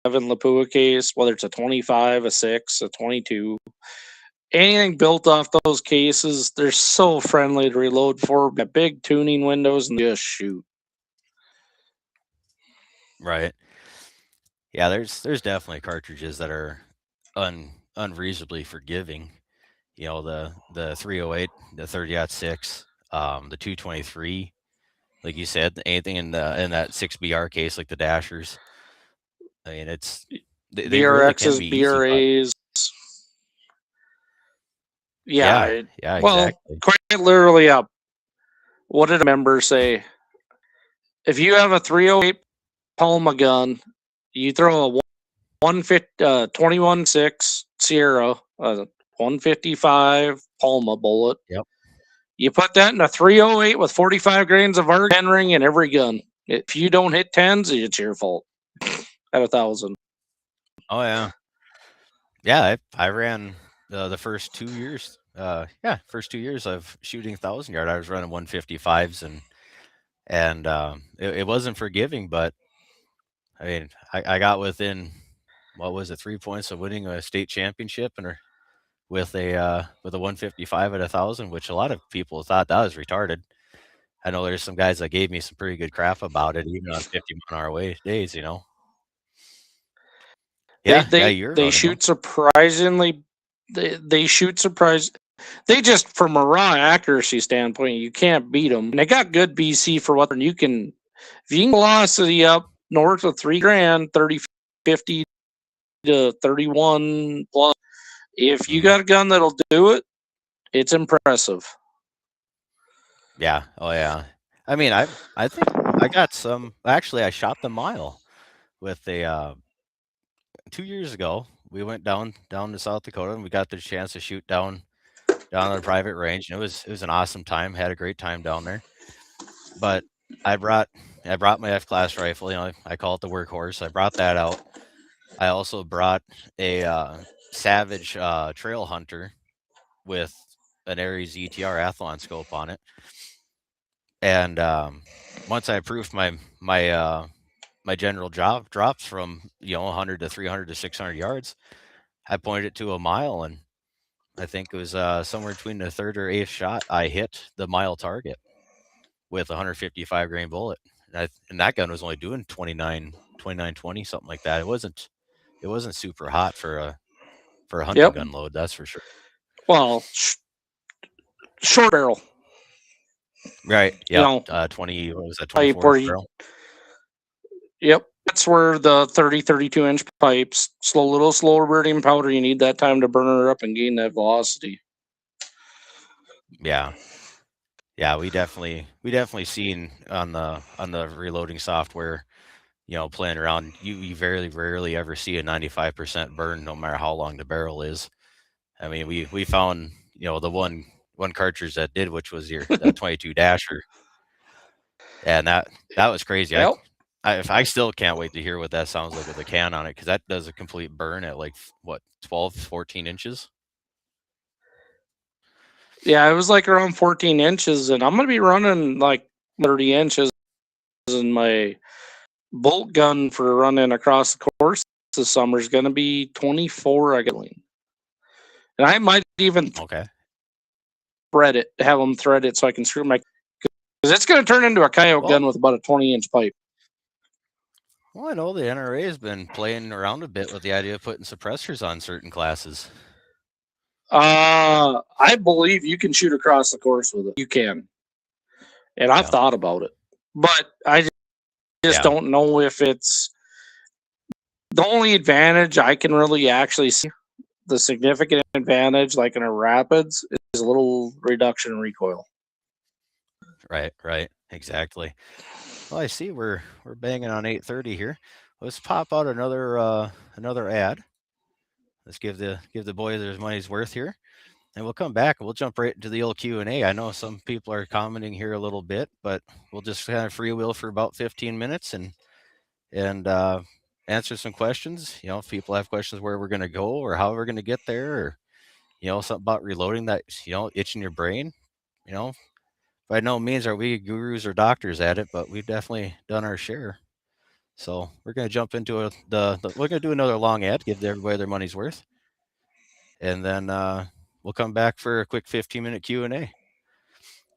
Speaker 3: Lapua case, whether it's a 25, a 6, a 22. Anything built off those cases, they're so friendly to reload for. Got big tuning windows and just shoot.
Speaker 2: Right. Yeah, there's definitely cartridges that are unreasonably forgiving. You know, the 308, the 30-06, the 223, like you said, anything in that 6BR case, like the Dashers. I mean, it's they
Speaker 3: BRXs,
Speaker 2: really
Speaker 3: BRAs.
Speaker 2: Yeah,
Speaker 3: Well,
Speaker 2: exactly.
Speaker 3: quite literally, what did a member say? If you have a 308 Palma gun, you throw a 21.6 Sierra, 155 Palma bullet.
Speaker 2: Yep.
Speaker 3: You put that in a 308 with 45 grains of arc, 10 ring in every gun. If you don't hit 10s, it's your fault. At 1,000.
Speaker 2: Oh yeah. Yeah, I ran the first 2 years. First 2 years of shooting 1,000-yard. I was running 155s, and it wasn't forgiving, but I mean, I got within, what was it, 3 points of winning a state championship, and with a 155 at 1,000, which a lot of people thought that was retarded. I know there's some guys that gave me some pretty good crap about it, even on 50-mile-an-hour days, you know. Yeah,
Speaker 3: they shoot surprisingly. They shoot They just, from a raw accuracy standpoint, you can't beat them. And they got good BC for what you can. If you can velocity up north of $3,000, 30, 50 to 31 plus. If you got a gun that'll do it, it's impressive.
Speaker 2: Yeah. Oh yeah. I mean, I think I got some. Actually, I shot the mile with a 2 years ago. We went down to South Dakota, and we got the chance to shoot down on a private range, and it was an awesome time. Had a great time down there. But I brought my F-class rifle. You know, I call it the workhorse. I brought that out. I also brought a Savage trail hunter with an Ares ETR Athlon scope on it. And once I approved my general drops from 100 to 300 to 600 yards, I pointed it to a mile, and I think it was somewhere between the third or eighth shot I hit the mile target with a 155 grain bullet, and that gun was only doing 29, 20, something like that. It wasn't super hot for a hunting gun load, that's for sure.
Speaker 3: Well, short barrel.
Speaker 2: Right. Yeah. 20. What was that? 24 barrel.
Speaker 3: Yep. That's where the 30, 32 inch pipes, little slower burning powder. You need that time to burn her up and gain that velocity.
Speaker 2: Yeah. Yeah. We definitely seen on the reloading software, playing around. You very rarely ever see a 95% burn, no matter how long the barrel is. I mean, we found, the one cartridge that did, which was your 22 Dasher, and that was crazy.
Speaker 3: Yep.
Speaker 2: I still can't wait to hear what that sounds like with a can on it, because that does a complete burn at like what, 12, 14 inches.
Speaker 3: Yeah, it was like around 14 inches, and I'm gonna be running like 30 inches in my bolt gun for running across the course this summer is gonna be 24 again. And I might even thread it, have them thread it so I can screw my, because it's going to turn into a coyote gun with about a 20-inch pipe.
Speaker 2: Well, I know the NRA has been playing around a bit with the idea of putting suppressors on certain classes.
Speaker 3: I believe you can shoot across the course with it. You can. And I've thought about it. But I just don't know if it's the only advantage I can really actually see. The significant advantage, like in a Rapids, is a little reduction in recoil.
Speaker 2: Right. Exactly. Well, I see we're banging on 8:30 here. Let's pop out another ad. Let's give the boys their money's worth here, and we'll come back and we'll jump right into the old Q&A. I know some people are commenting here a little bit, but we'll just kind of freewheel for about 15 minutes and answer some questions. If people have questions where we're going to go or how we're going to get there, or something about reloading that itching your brain. By no means are we gurus or doctors at it, but we've definitely done our share. So we're going to jump into we're going to do another long ad, give everybody their money's worth, and then we'll come back for a quick 15-minute Q&A.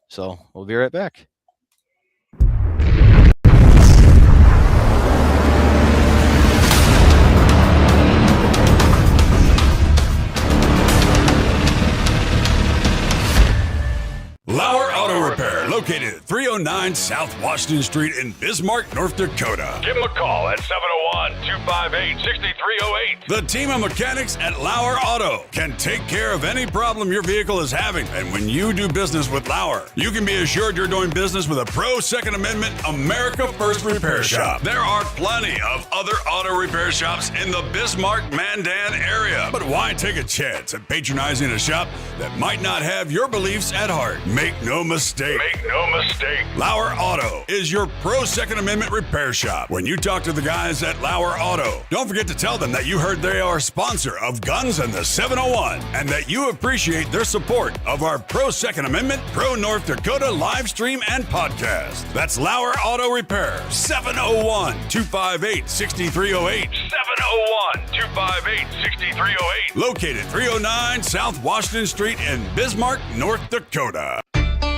Speaker 2: So we'll be right back.
Speaker 4: LAUER Auto Repair, located at 309 South Washington Street in Bismarck, North Dakota.
Speaker 5: Give them a call at 701-258-6308.
Speaker 4: The team of mechanics at LAUER Auto can take care of any problem your vehicle is having. And when you do business with LAUER, you can be assured you're doing business with a pro Second Amendment America First repair shop. There are plenty of other auto repair shops in the Bismarck-Mandan area. But why take a chance at patronizing a shop that might not have your beliefs at heart? Make no mistake. LAUER Auto is your pro Second Amendment repair shop. When you talk to the guys at LAUER Auto, don't forget to tell them that you heard they are a sponsor of Guns and the 701 and that you appreciate their support of our pro Second Amendment, pro North Dakota live stream and podcast. That's LAUER Auto Repair, 701-258-6308.
Speaker 5: 701-258-6308.
Speaker 4: Located 309 South Washington Street in Bismarck, North Dakota.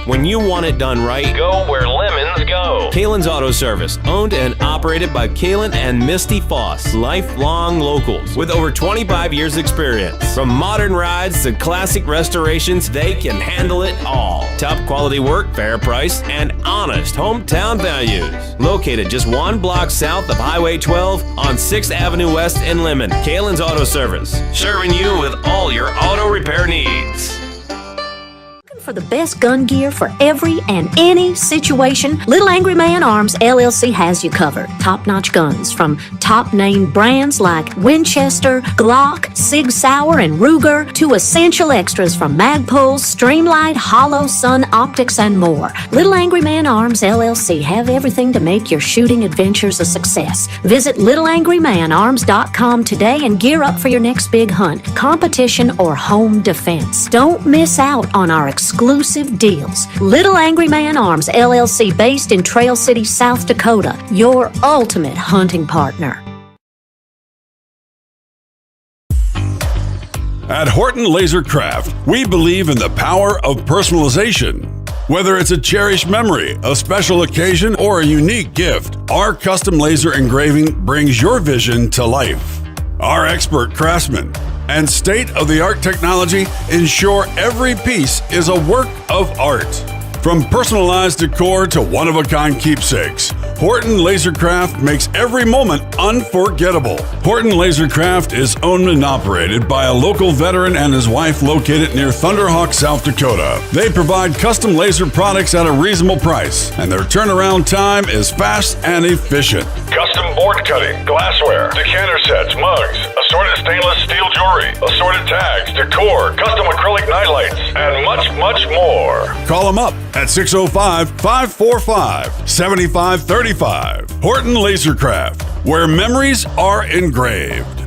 Speaker 6: When you want it done right,
Speaker 5: Go where lemons go.
Speaker 6: Kalen's Auto Service, owned and operated by Kalen and Misty Foss, lifelong locals with over 25 years experience. From modern rides to classic restorations, they can handle it all. Top quality work, fair price, and honest hometown values. Located just one block south of Highway 12 on 6th Avenue West in Lemon. Kalen's Auto Service, serving you with all your auto repair needs.
Speaker 7: For the best gun gear for every and any situation, Little Angry Man Arms LLC has you covered. Top-notch guns from top-name brands like Winchester, Glock, Sig Sauer, and Ruger to essential extras from Magpul, Streamlight, Hollow, Sun Optics, and more. Little Angry Man Arms LLC have everything to make your shooting adventures a success. Visit littleangrymanarms.com today and gear up for your next big hunt, competition, or home defense. Don't miss out on our exclusive deals. Little Angry Man Arms LLC, based in Trail City, South Dakota, your ultimate hunting partner.
Speaker 4: At Horton Laser Craft, we believe in the power of personalization. Whether it's a cherished memory, a special occasion, or a unique gift, our custom laser engraving brings your vision to life. Our expert craftsmen and state-of-the-art technology ensure every piece is a work of art. From personalized decor to one-of-a-kind keepsakes, Horton Lasercraft makes every moment unforgettable. Horton Lasercraft is owned and operated by a local veteran and his wife located near Thunderhawk, South Dakota. They provide custom laser products at a reasonable price, and their turnaround time is fast and efficient.
Speaker 5: Custom board cutting, glassware, decanter sets, mugs, assorted stainless steel jewelry, assorted tags, decor, custom acrylic nightlights, and much, much more.
Speaker 4: Call them up at 605-545-7535. Horton Lasercraft, where memories are engraved.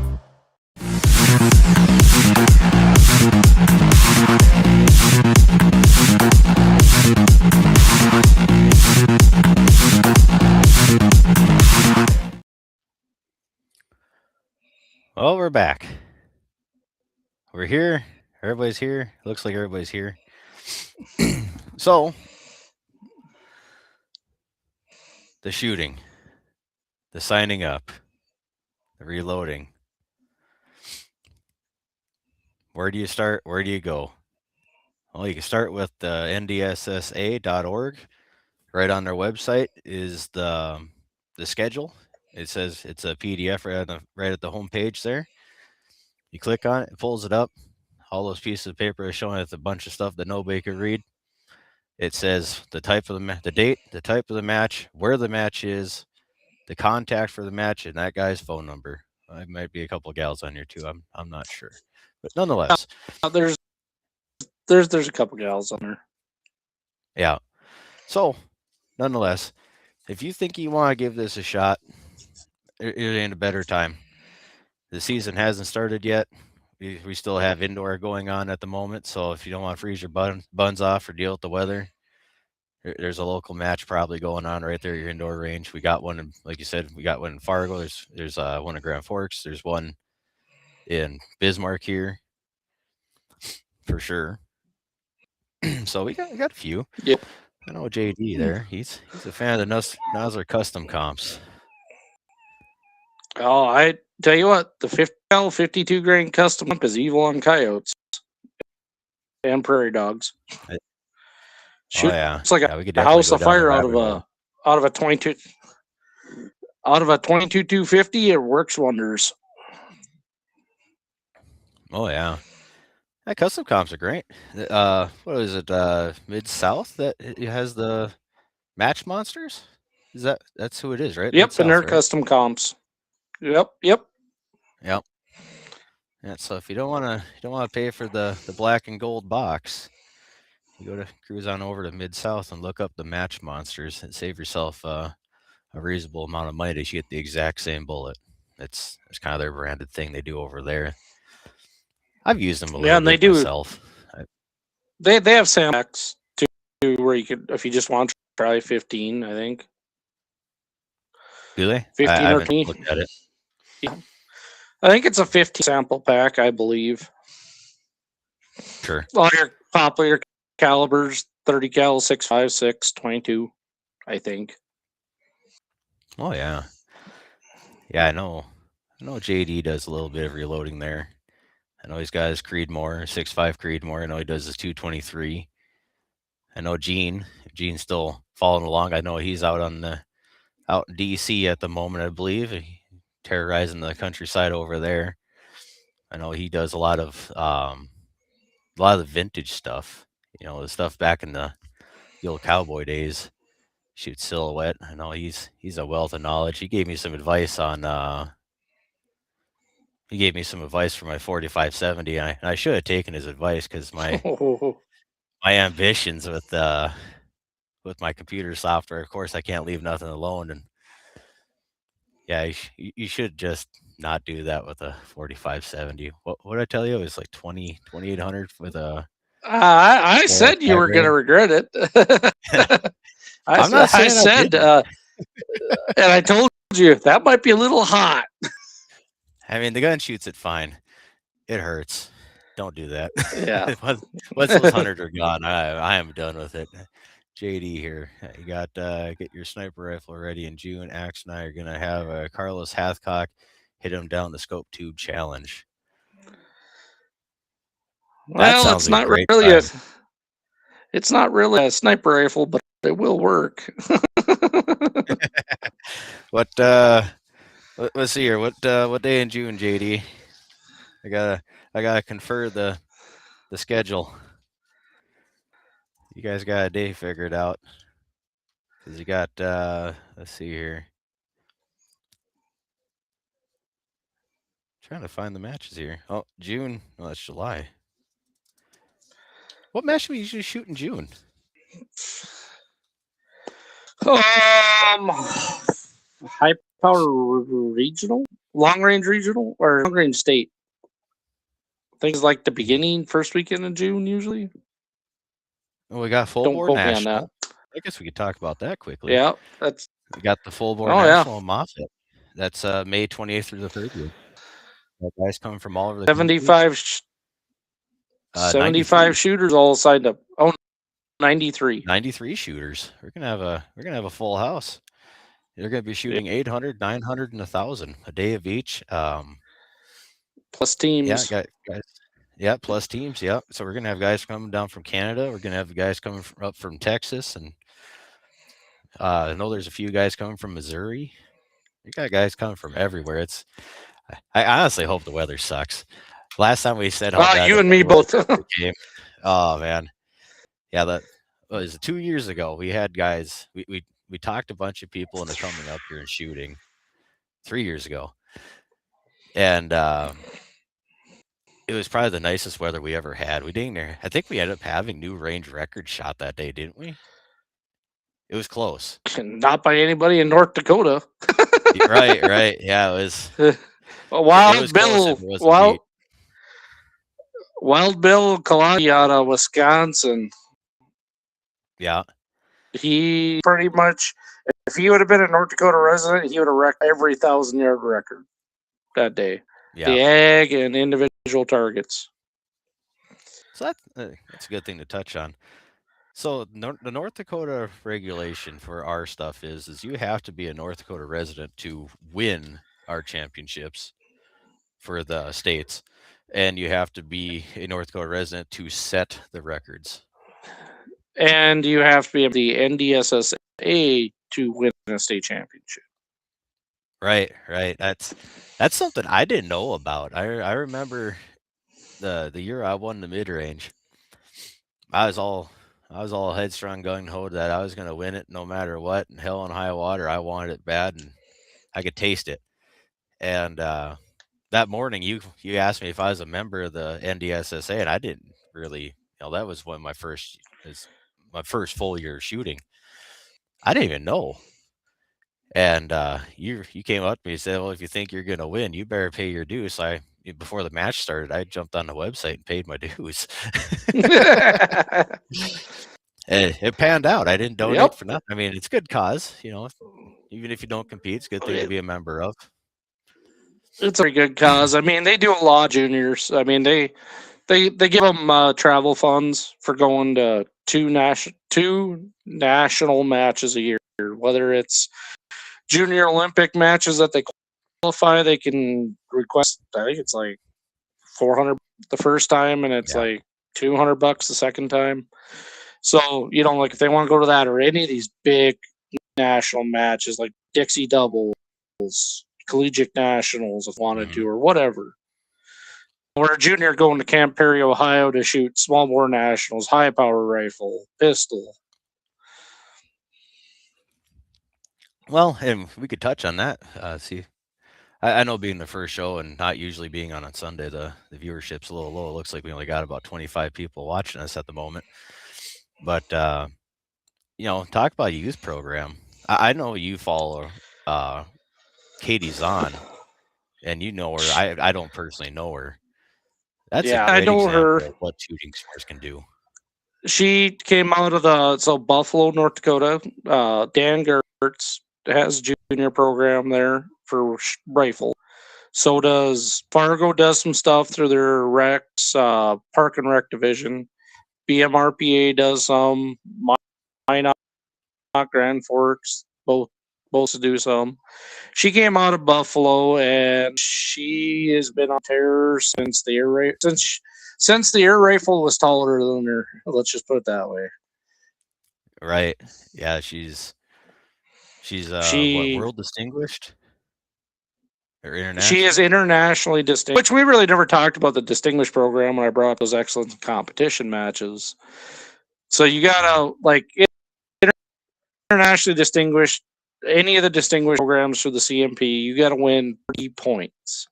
Speaker 2: Well, we're back. We're here. Everybody's here. Looks like everybody's here. So, the shooting, the signing up, the reloading. Where do you start? Where do you go? Well, you can start with the ndssa.org. Right on their website is the schedule. It says it's a PDF right at the home page there. You click on it, it pulls it up. All those pieces of paper are showing it's a bunch of stuff that nobody could read. It says the type of the date, the type of the match, where the match is, the contact for the match, and that guy's phone number. There might be a couple gals on here too. I'm not sure, but nonetheless,
Speaker 3: There's a couple gals on there.
Speaker 2: yeah. So, nonetheless, if you think you want to give this a shot, it ain't a better time. The season hasn't started yet. We still have indoor going on at the moment. So if you don't want to freeze your buns off or deal with the weather, there's a local match probably going on right there at your indoor range. We got one, in, like you said, we got one in Fargo. There's one in Grand Forks. There's one in Bismarck here for sure. So we got a few.
Speaker 3: Yep.
Speaker 2: I know JD there. He's a fan of the Nosler custom comps.
Speaker 3: Oh, I tell you what, the 52 grain custom is evil on coyotes and prairie dogs. Shoot,
Speaker 2: Oh yeah.
Speaker 3: it's like
Speaker 2: Yeah, we could
Speaker 3: a
Speaker 2: definitely
Speaker 3: house
Speaker 2: go
Speaker 3: of
Speaker 2: down the
Speaker 3: fire
Speaker 2: rabbit hole.
Speaker 3: out of a 22 250. It works wonders.
Speaker 2: Oh yeah. Yeah, custom comps are great. What is it? Mid-South that it has the match monsters? That's who it is, right?
Speaker 3: Yep, and they're
Speaker 2: Mid-South, right?
Speaker 3: custom comps. Yep.
Speaker 2: Yep. Yeah, so if you don't want to pay for the black and gold box, you go to cruise on over to Mid-South and look up the match monsters and save yourself a reasonable amount of money to get the exact same bullet. It's kind of their branded thing they do over there. I've used them a little
Speaker 3: and they
Speaker 2: bit
Speaker 3: do.
Speaker 2: myself.
Speaker 3: They have samples too, where you could, if you just want to try 15, I think.
Speaker 2: Do they?
Speaker 3: 15
Speaker 2: I
Speaker 3: or
Speaker 2: haven't
Speaker 3: 20.
Speaker 2: looked at it.
Speaker 3: Yeah. I think it's a 15 sample pack, I believe.
Speaker 2: Sure.
Speaker 3: All your popular calibers, 30 cal, 6.56, 22, I think.
Speaker 2: Oh yeah. Yeah, I know. JD does a little bit of reloading there. I know he's got his Creedmoor, 6.5 Creedmoor. I know he does his 223. I know Gene's still following along. I know he's out in DC at the moment, I believe, terrorizing the countryside over there. I know he does a lot of the vintage stuff. You know, the stuff back in the old cowboy days. Shoots silhouette. I know he's a wealth of knowledge. He gave me some advice on he gave me some advice for my 4570, and I should have taken his advice because my ambitions with my computer software, of course, I can't leave nothing alone. And yeah, you should just not do that with a 4570. What did I tell you? It was like 2800 with a.
Speaker 3: I said you were going to regret it.
Speaker 2: I'm not saying I
Speaker 3: said, and I told you that might be a little hot.
Speaker 2: I mean, the gun shoots it fine. It hurts. Don't do that.
Speaker 3: Yeah.
Speaker 2: Once those 100 are gone, I am done with it. JD here, you got get your sniper rifle ready in June. Axe and I are gonna have Carlos Hathcock hit him down the CommieTube challenge.
Speaker 3: Well, it's not really a sniper rifle, but it will work.
Speaker 2: Let's see here. What day in June, JD? I gotta confer the schedule. You guys got a day figured out. Cause you got let's see here. Trying to find the matches here. Oh, June. Oh, that's July. What match do we usually shoot in June?
Speaker 3: High power regional, long range regional, or long range state. Things like the beginning, first weekend in June, usually.
Speaker 2: Oh, we got full
Speaker 3: Don't
Speaker 2: bore
Speaker 3: quote me on
Speaker 2: national.
Speaker 3: that.
Speaker 2: I guess we could talk about that quickly.
Speaker 3: Yeah,
Speaker 2: we got the full bore
Speaker 3: Oh,
Speaker 2: national in Moffett. That's May 28th through the 30th. Guys coming from all over the
Speaker 3: 75 shooters all signed up. Oh, 93.
Speaker 2: 93 shooters. We're gonna have a full house. They're gonna be shooting 800, 900, and 1,000 a day of each.
Speaker 3: Plus teams.
Speaker 2: Yeah, guys. Yeah, plus teams. Yeah. So we're gonna have guys coming down from Canada. We're gonna have guys coming up from Texas, and I know there's a few guys coming from Missouri. You got guys coming from everywhere. I honestly hope the weather sucks. Last time we said,
Speaker 3: you and me both.
Speaker 2: Oh man, yeah. That was 2 years ago. We had guys. We talked a bunch of people into coming up here and shooting. 3 years ago, and it was probably the nicest weather we ever had. I think we ended up having new range record shot that day, didn't we? It was close.
Speaker 3: Not by anybody in North Dakota.
Speaker 2: Right. Yeah, it was.
Speaker 3: Wild Bill Kalani out of Wisconsin.
Speaker 2: Yeah.
Speaker 3: He pretty much, if he would have been a North Dakota resident, he would have wrecked every 1,000-yard record that day.
Speaker 2: Yeah.
Speaker 3: The ag and individual targets.
Speaker 2: So that's a good thing to touch on. So the North Dakota regulation for our stuff is you have to be a North Dakota resident to win our championships for the states, and you have to be a North Dakota resident to set the records.
Speaker 3: and you have to be the NDSSA to win a state championship.
Speaker 2: Right. That's something I didn't know about. I remember the year I won the mid range. I was all headstrong, gung ho that I was going to win it no matter what, and hell and high water. I wanted it bad, and I could taste it. And that morning, you asked me if I was a member of the NDSSA, and I didn't really. That was when my first full year of shooting. I didn't even know. And you came up to me and said, "Well, if you think you're going to win, you better pay your dues." So before the match started, I jumped on the website and paid my dues. It panned out. I didn't donate for nothing. I mean, it's a good cause, even if you don't compete, it's a good thing to be a member of.
Speaker 3: It's a very good cause. I mean, they do a lot of juniors. I mean, they give them travel funds for going to two national matches a year, whether it's junior Olympic matches that they qualify. They can request, I think it's like $400 the first time, and it's like $200 the second time. So, like if they want to go to that or any of these big national matches like Dixie doubles, collegiate nationals if wanted to, or whatever. Or a junior going to Camp Perry, Ohio to shoot small bore nationals, high power rifle, pistol.
Speaker 2: Well, and we could touch on that. See, I know being the first show and not usually being on Sunday, the viewership's a little low. It looks like we only got about 25 people watching us at the moment. But, talk about a youth program. I know you follow Katie Zahn, and you know her. I don't personally know her. That's a great
Speaker 3: I know her.
Speaker 2: Of what shooting sports can do.
Speaker 3: She came out of Buffalo, North Dakota. Dan Gertz has a junior program there for rifle. So does Fargo. Does some stuff through their Rex Park and Rec division. BMRPA does some. Minot, Grand Forks, both to do some. She came out of Buffalo, and she has been on terror since the air rifle was taller than her. Let's just put it that way.
Speaker 2: Right. Yeah, she's world distinguished or international?
Speaker 3: She is internationally distinguished, which we really never talked about the distinguished program when I brought up those excellence competition matches. So you gotta internationally distinguished. Any of the distinguished programs for the CMP, you got to win 30 points.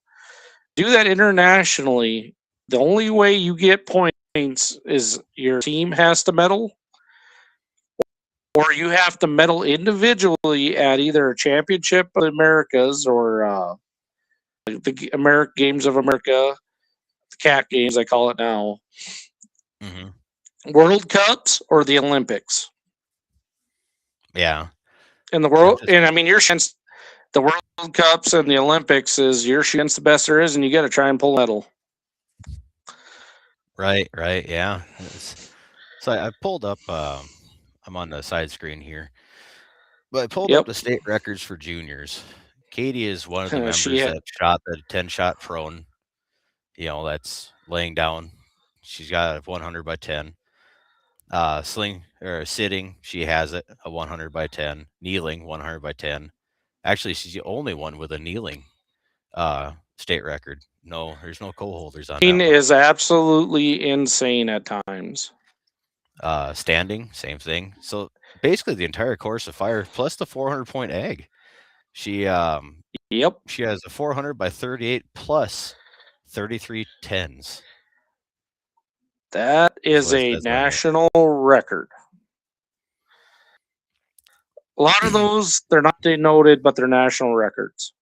Speaker 3: Do that internationally. The only way you get points is your team has to medal, or you have to medal individually at either a championship of the Americas or the American Games of America, the CAT Games, I call it now, World Cups, or the Olympics.
Speaker 2: Yeah.
Speaker 3: In the world, and I mean, your chance, the World Cups and the Olympics is your chance the best there is, and you got to try and pull a medal.
Speaker 2: Right, yeah. So I pulled up. I'm on the side screen here, but I pulled up the state records for juniors. Katie is one of the members that shot the 10-shot prone. That's laying down. She's got a 100 by 10. Sling or sitting, she has it, a 100 by 10. Kneeling, 100 by 10. Actually, she's the only one with a kneeling state record. No, there's no co-holders on that one.
Speaker 3: Is absolutely insane at times.
Speaker 2: Standing, same thing. So basically the entire course of fire plus the 400-point egg. She she has a 400 by 38 plus 33 10s.
Speaker 3: That is a national record. A lot of those, they're not denoted, but they're national records.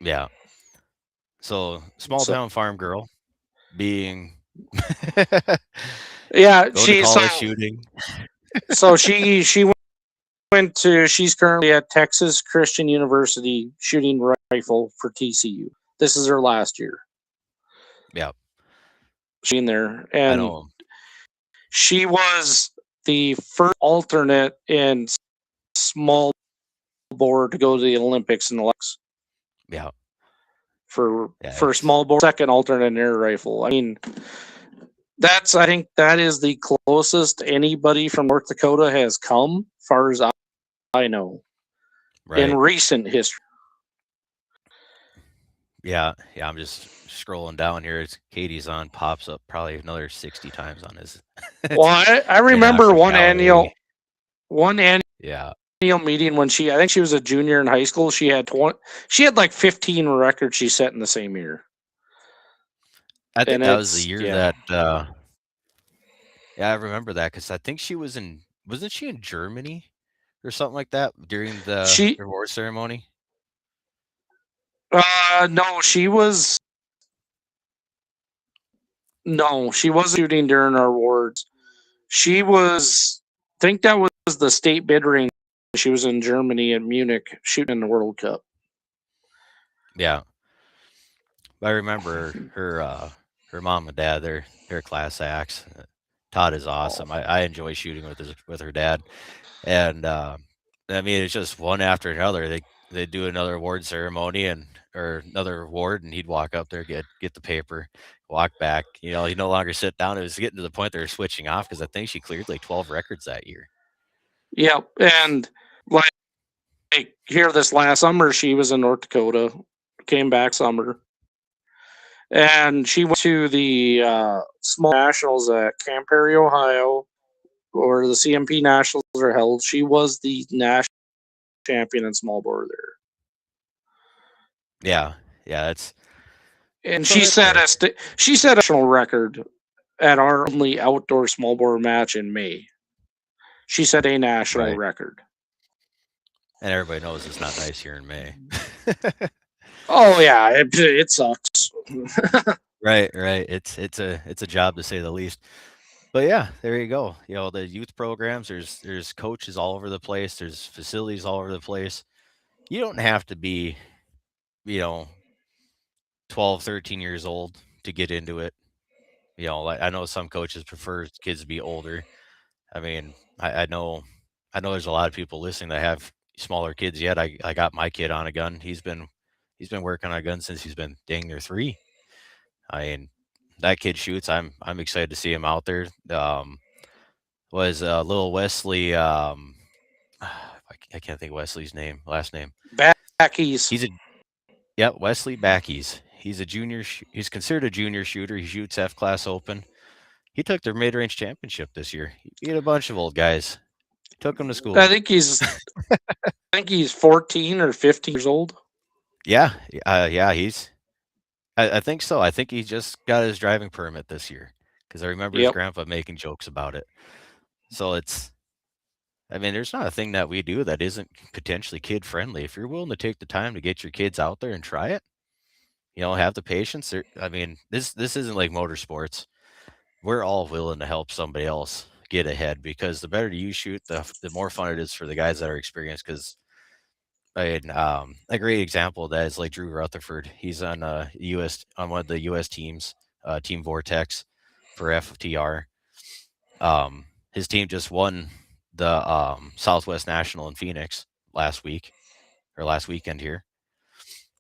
Speaker 2: Yeah. So, small town farm girl being
Speaker 3: she's
Speaker 2: shooting.
Speaker 3: So she went to, she's currently at Texas Christian University shooting rifle for TCU. This is her last year.
Speaker 2: Yeah.
Speaker 3: She's in there, and she was the first alternate in small bore to go to the Olympics in the Lux.
Speaker 2: Yeah.
Speaker 3: For small bore, second alternate in air rifle. I mean, I think that is the closest anybody from North Dakota has come, far as I know, in
Speaker 2: Right.
Speaker 3: recent history.
Speaker 2: Yeah. I'm just scrolling down here. It's Katie's on, pops up probably another 60 times on his.
Speaker 3: Well, I remember one annual
Speaker 2: Yeah.
Speaker 3: meeting when I think she was a junior in high school. She had like 15 records she set in the same year.
Speaker 2: I think
Speaker 3: And
Speaker 2: that was the year
Speaker 3: yeah.
Speaker 2: that. Yeah, I remember that because I think she was wasn't she in Germany or something like that during the award ceremony?
Speaker 3: No, she was. No, she wasn't shooting during our awards. She was. I think that was the state bid ring. She was in Germany at Munich shooting in the World Cup.
Speaker 2: Yeah, I remember her mom and dad. They're class acts. Todd is awesome. I enjoy shooting with her dad, and I mean it's just one after another. They do another award ceremony or another award, and he'd walk up there, get the paper, walk back. You know, he'd no longer sit down. It was getting to the point they were switching off because I think she cleared like 12 records that year.
Speaker 3: Yeah, and like here this last summer, she was in North Dakota, came back summer, and she went to the small nationals at Camp Perry, Ohio, where the CMP nationals are held. She was the national champion in small bore there.
Speaker 2: Yeah,
Speaker 3: and she set a national record at our only outdoor small bore match in May. She set a national record.
Speaker 2: And everybody knows it's not nice here in May.
Speaker 3: Oh yeah, it sucks.
Speaker 2: Right. It's a job to say the least. But yeah, there you go. You know, the youth programs, there's coaches all over the place, there's facilities all over the place. You don't have to be, 12, 13 years old to get into it. You know, like I know some coaches prefer kids to be older. I mean, I know there's a lot of people listening that have smaller kids yet. I got my kid on a gun. He's been working on a gun since he's been dang near 3. I mean, that kid shoots. I'm excited to see him out there. Was little Wesley. I can't think of Wesley's last name.
Speaker 3: Backies.
Speaker 2: Wesley Backies. He's a junior. He's considered a junior shooter. He shoots F-class open. He took their mid-range championship this year. He beat a bunch of old guys. Took him to school.
Speaker 3: I think he's 14 or 15 years old.
Speaker 2: Yeah. I think so. I think he just got his driving permit this year because I remember his grandpa making jokes about it. So there's not a thing that we do that isn't potentially kid friendly. If you're willing to take the time to get your kids out there and try it, have the patience. This isn't like motorsports. We're all willing to help somebody else get ahead because the better you shoot, the more fun it is for the guys that are experienced. Because a great example of that is like Drew Rutherford. He's on one of the U.S. teams, Team Vortex for FTR. His team just won the Southwest National in Phoenix last weekend here.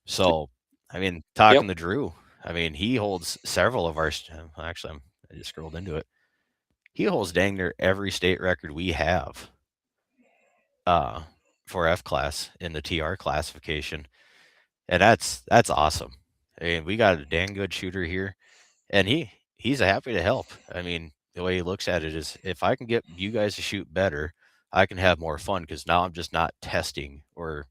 Speaker 2: So, talking to Drew, he holds several of our. Actually, I just scrolled into it. He holds dang near every state record we have for F class in the TR classification, and that's awesome. We got a dang good shooter here, and he's happy to help. The way he looks at it is, if I can get you guys to shoot better, I can have more fun because now I'm just not testing or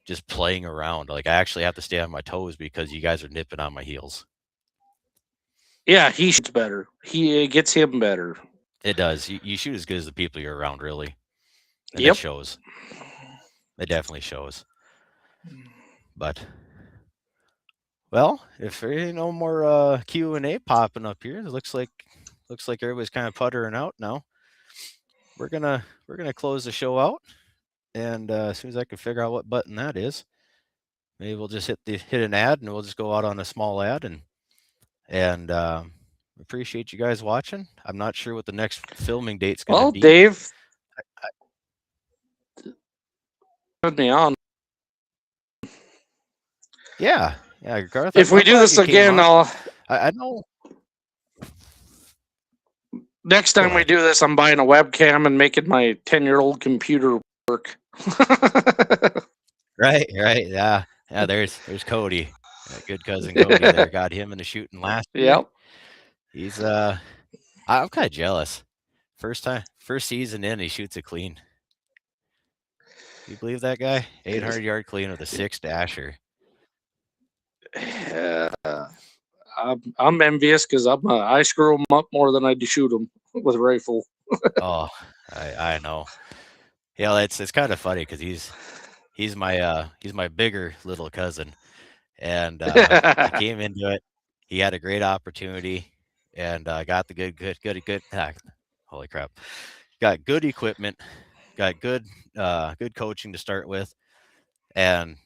Speaker 2: just playing around. Like I actually have to stay on my toes because you guys are nipping on my heels.
Speaker 3: Yeah, he shoots better. It gets him better.
Speaker 2: It does. You shoot as good as the people you're around, really. And it shows. It definitely shows. But, well, if there ain't no more Q&A popping up here, it looks like everybody's kind of puttering out now. We're gonna close the show out, and as soon as I can figure out what button that is, maybe we'll just hit an ad, and we'll just go out on a small ad, and appreciate you guys watching. I'm not sure what the next filming date's going to be.
Speaker 3: Well, Dave, put me on.
Speaker 2: Yeah, Garth.
Speaker 3: If we do this again,
Speaker 2: I know.
Speaker 3: Next time we do this, I'm buying a webcam and making my 10-year-old computer work.
Speaker 2: Right. Yeah. There's Cody, good cousin Cody. There, got him in the shooting last year.
Speaker 3: Yep.
Speaker 2: He's I'm kind of jealous. First season in, he shoots it clean. Do you believe that guy? 800-yard clean with a 6 dasher.
Speaker 3: I'm envious because I screw them up more than I do shoot them with a rifle.
Speaker 2: Oh, I know. Yeah, it's kind of funny because he's my bigger little cousin, and he came into it. He had a great opportunity, and got the good. Holy crap! Got good equipment, got good coaching to start with, and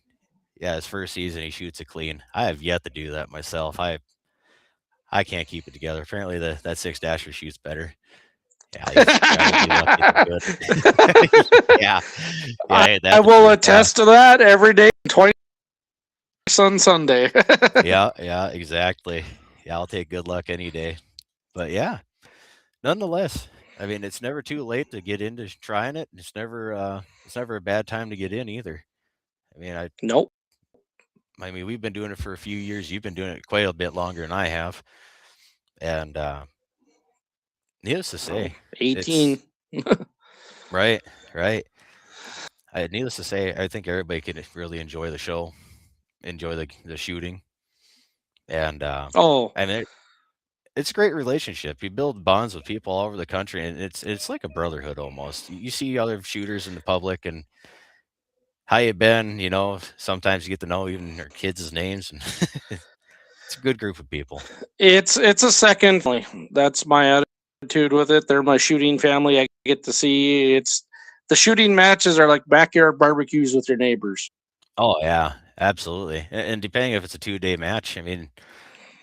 Speaker 2: yeah, his first season he shoots it clean. I have yet to do that myself. I can't keep it together. Apparently that 6 dasher shoots better. Yeah, yeah.
Speaker 3: I will attest to that every day. 20 on Sunday.
Speaker 2: yeah, exactly. Yeah, I'll take good luck any day. But yeah, nonetheless, I mean, it's never too late to get into trying it. It's never a bad time to get in either. I mean,
Speaker 3: nope.
Speaker 2: I mean, we've been doing it for a few years. You've been doing it quite a bit longer than I have, and needless to say,
Speaker 3: 18.
Speaker 2: Right. Needless to say, I think everybody can really enjoy the show, enjoy the shooting, and I mean, it's a great relationship. You build bonds with people all over the country, and it's like a brotherhood almost. You see other shooters in the public, and how you been? You know, sometimes you get to know even their kids' names, and it's a good group of people.
Speaker 3: It's a second family. That's my attitude with it. They're my shooting family. I get to see the shooting matches are like backyard barbecues with your neighbors.
Speaker 2: Oh yeah, absolutely. And depending if it's a 2-day match, I mean,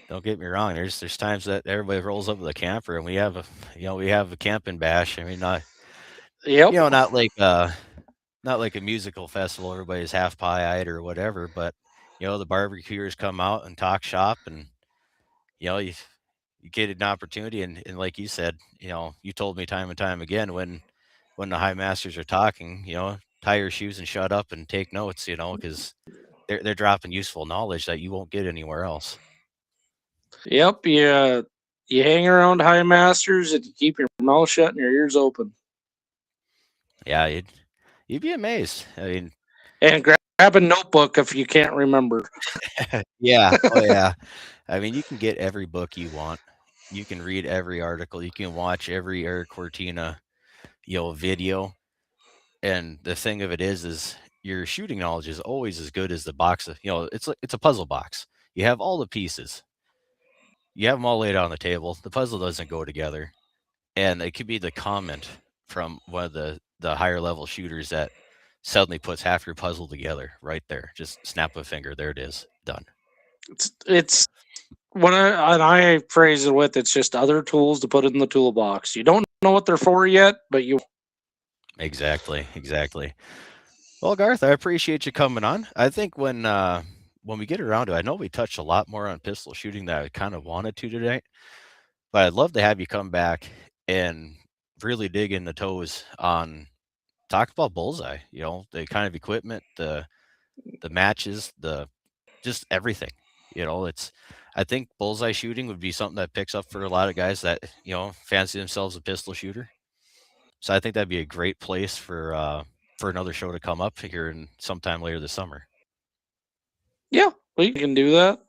Speaker 2: don't get me wrong. There's times that everybody rolls up with a camper, and we have a camping bash. I mean, not like a musical festival. Everybody's half pie-eyed or whatever, but the barbecuers come out and talk shop, and you get an opportunity, and like you said, you told me time and time again when the high masters are talking, tie your shoes and shut up and take notes, because they're dropping useful knowledge that you won't get anywhere else.
Speaker 3: Yep, you hang around high masters and you keep your mouth shut and your ears open.
Speaker 2: Yeah, you'd be amazed. I mean,
Speaker 3: and grab a notebook if you can't remember.
Speaker 2: Yeah. Oh yeah. I mean, you can get every book you want. You can read every article. You can watch every Eric Cortina, video. And the thing of it is your shooting knowledge is always as good as the box of, it's a puzzle box. You have all the pieces. You have them all laid out on the table. The puzzle doesn't go together. And it could be the comment from one of the higher level shooters that suddenly puts half your puzzle together right there. Just snap a finger. There it is. Done.
Speaker 3: It's when I phrase it with, it's just other tools to put in the toolbox. You don't know what they're for yet, but you.
Speaker 2: Exactly. Well, Garth, I appreciate you coming on. I think when we get around to it, I know we touched a lot more on pistol shooting than I kind of wanted to today, but I'd love to have you come back and really dig in the toes on talk about bullseye, the kind of equipment, the matches, just everything. I think bullseye shooting would be something that picks up for a lot of guys that, fancy themselves a pistol shooter. So I think that'd be a great place for another show to come up here in sometime later this summer.
Speaker 3: Yeah, we can do that.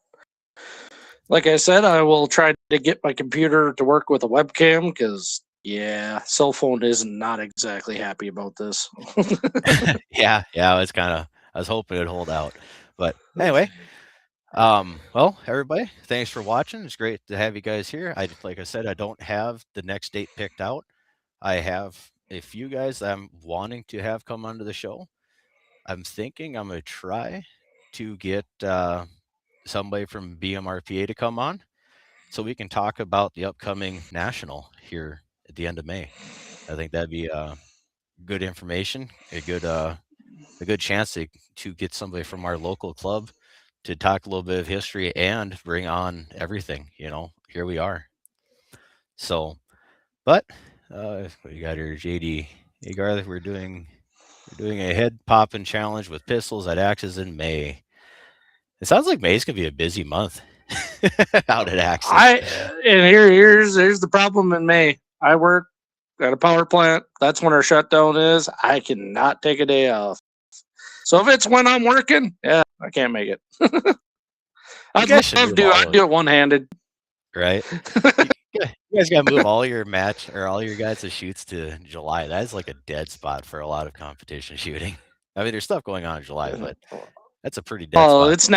Speaker 3: Like I said, I will try to get my computer to work with a webcam because, cell phone is not exactly happy about this.
Speaker 2: Yeah, it's I was hoping it'd hold out. But anyway, well, everybody, thanks for watching. It's great to have you guys here. Like I said, I don't have the next date picked out. I have a few guys that I'm wanting to have come onto the show. I'm thinking I'm going to try to get somebody from BMRPA to come on so we can talk about the upcoming national here at the end of May. I think that'd be good information, a good chance to get somebody from our local club to talk a little bit of history and bring on everything. Here we are. So But what you got here, JD? Hey Garth, we're doing a head popping challenge with pistols at Axes in May. It sounds like May's gonna be a busy month out at Axes.
Speaker 3: Here's the problem in May. I work at a power plant. That's when our shutdown is. I cannot take a day off. So if it's when I'm working, yeah, I can't make it. I'd do it one-handed.
Speaker 2: Right. You guys gotta move all your guys' shoots to July. That's like a dead spot for a lot of competition shooting. I mean, there's stuff going on in July, but that's a pretty dead spot.
Speaker 3: Oh, it's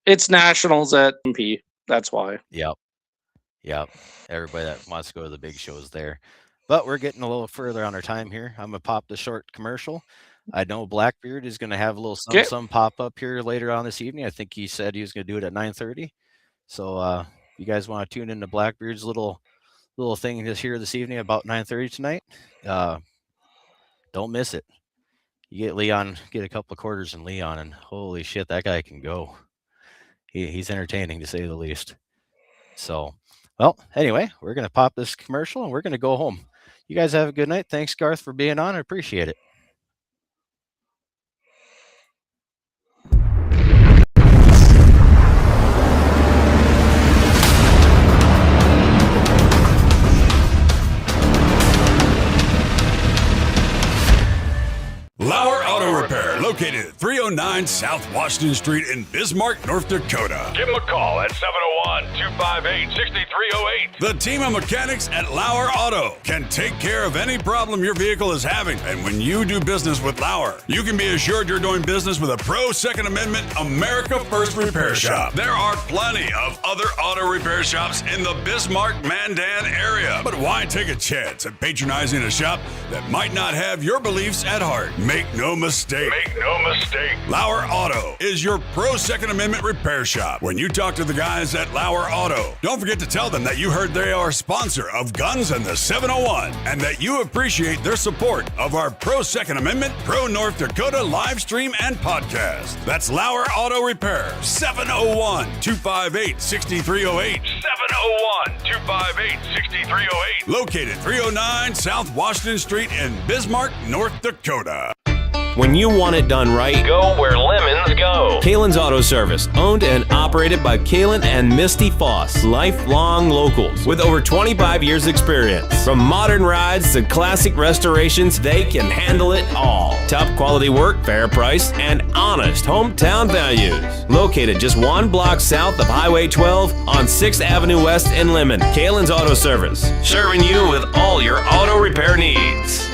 Speaker 3: it's nationals at MP. That's why.
Speaker 2: Yep. Everybody that wants to go to the big shows there. But we're getting a little further on our time here. I'm gonna pop the short commercial. I know Blackbeard is gonna have a little some pop up here later on this evening. I think he said he was gonna do it at 9:30. So you guys want to tune into Blackbeard's little thing this evening about 9:30 tonight? Don't miss it. You get a couple of quarters in Leon, and holy shit, that guy can go. He's entertaining to say the least. So, well, anyway, we're gonna pop this commercial and we're gonna go home. You guys have a good night. Thanks, Garth, for being on. I appreciate it.
Speaker 4: LAUER Auto Repair, located at 309 South Washington Street in Bismarck, North Dakota.
Speaker 5: Give them a call at 701-258-6308.
Speaker 4: The team of mechanics at LAUER Auto can take care of any problem your vehicle is having. And when you do business with LAUER, you can be assured you're doing business with a pro Second Amendment America First repair shop. There are plenty of other auto repair shops in the Bismarck-Mandan area. But why take a chance at patronizing a shop that might not have your beliefs at heart? Make no mistake. LAUER Auto is your pro Second Amendment repair shop. When you talk to the guys at LAUER Auto, don't forget to tell them that you heard they are a sponsor of Guns and the 701 and that you appreciate their support of our pro Second Amendment, pro North Dakota live stream and podcast. That's LAUER Auto Repair, 701-258-6308.
Speaker 5: 701-258-6308.
Speaker 4: Located 309 South Washington Street in Bismarck, North Dakota.
Speaker 6: When you want it done right,
Speaker 5: Go where lemons go.
Speaker 6: Kalen's Auto Service, owned and operated by Kalen and Misty Foss, lifelong locals with over 25 years experience. From modern rides to classic restorations, they can handle it all. Top quality work, fair price, and honest hometown values. Located just one block south of Highway 12 on 6th Avenue West in Lemon, Kalen's Auto Service, serving you with all your auto repair needs.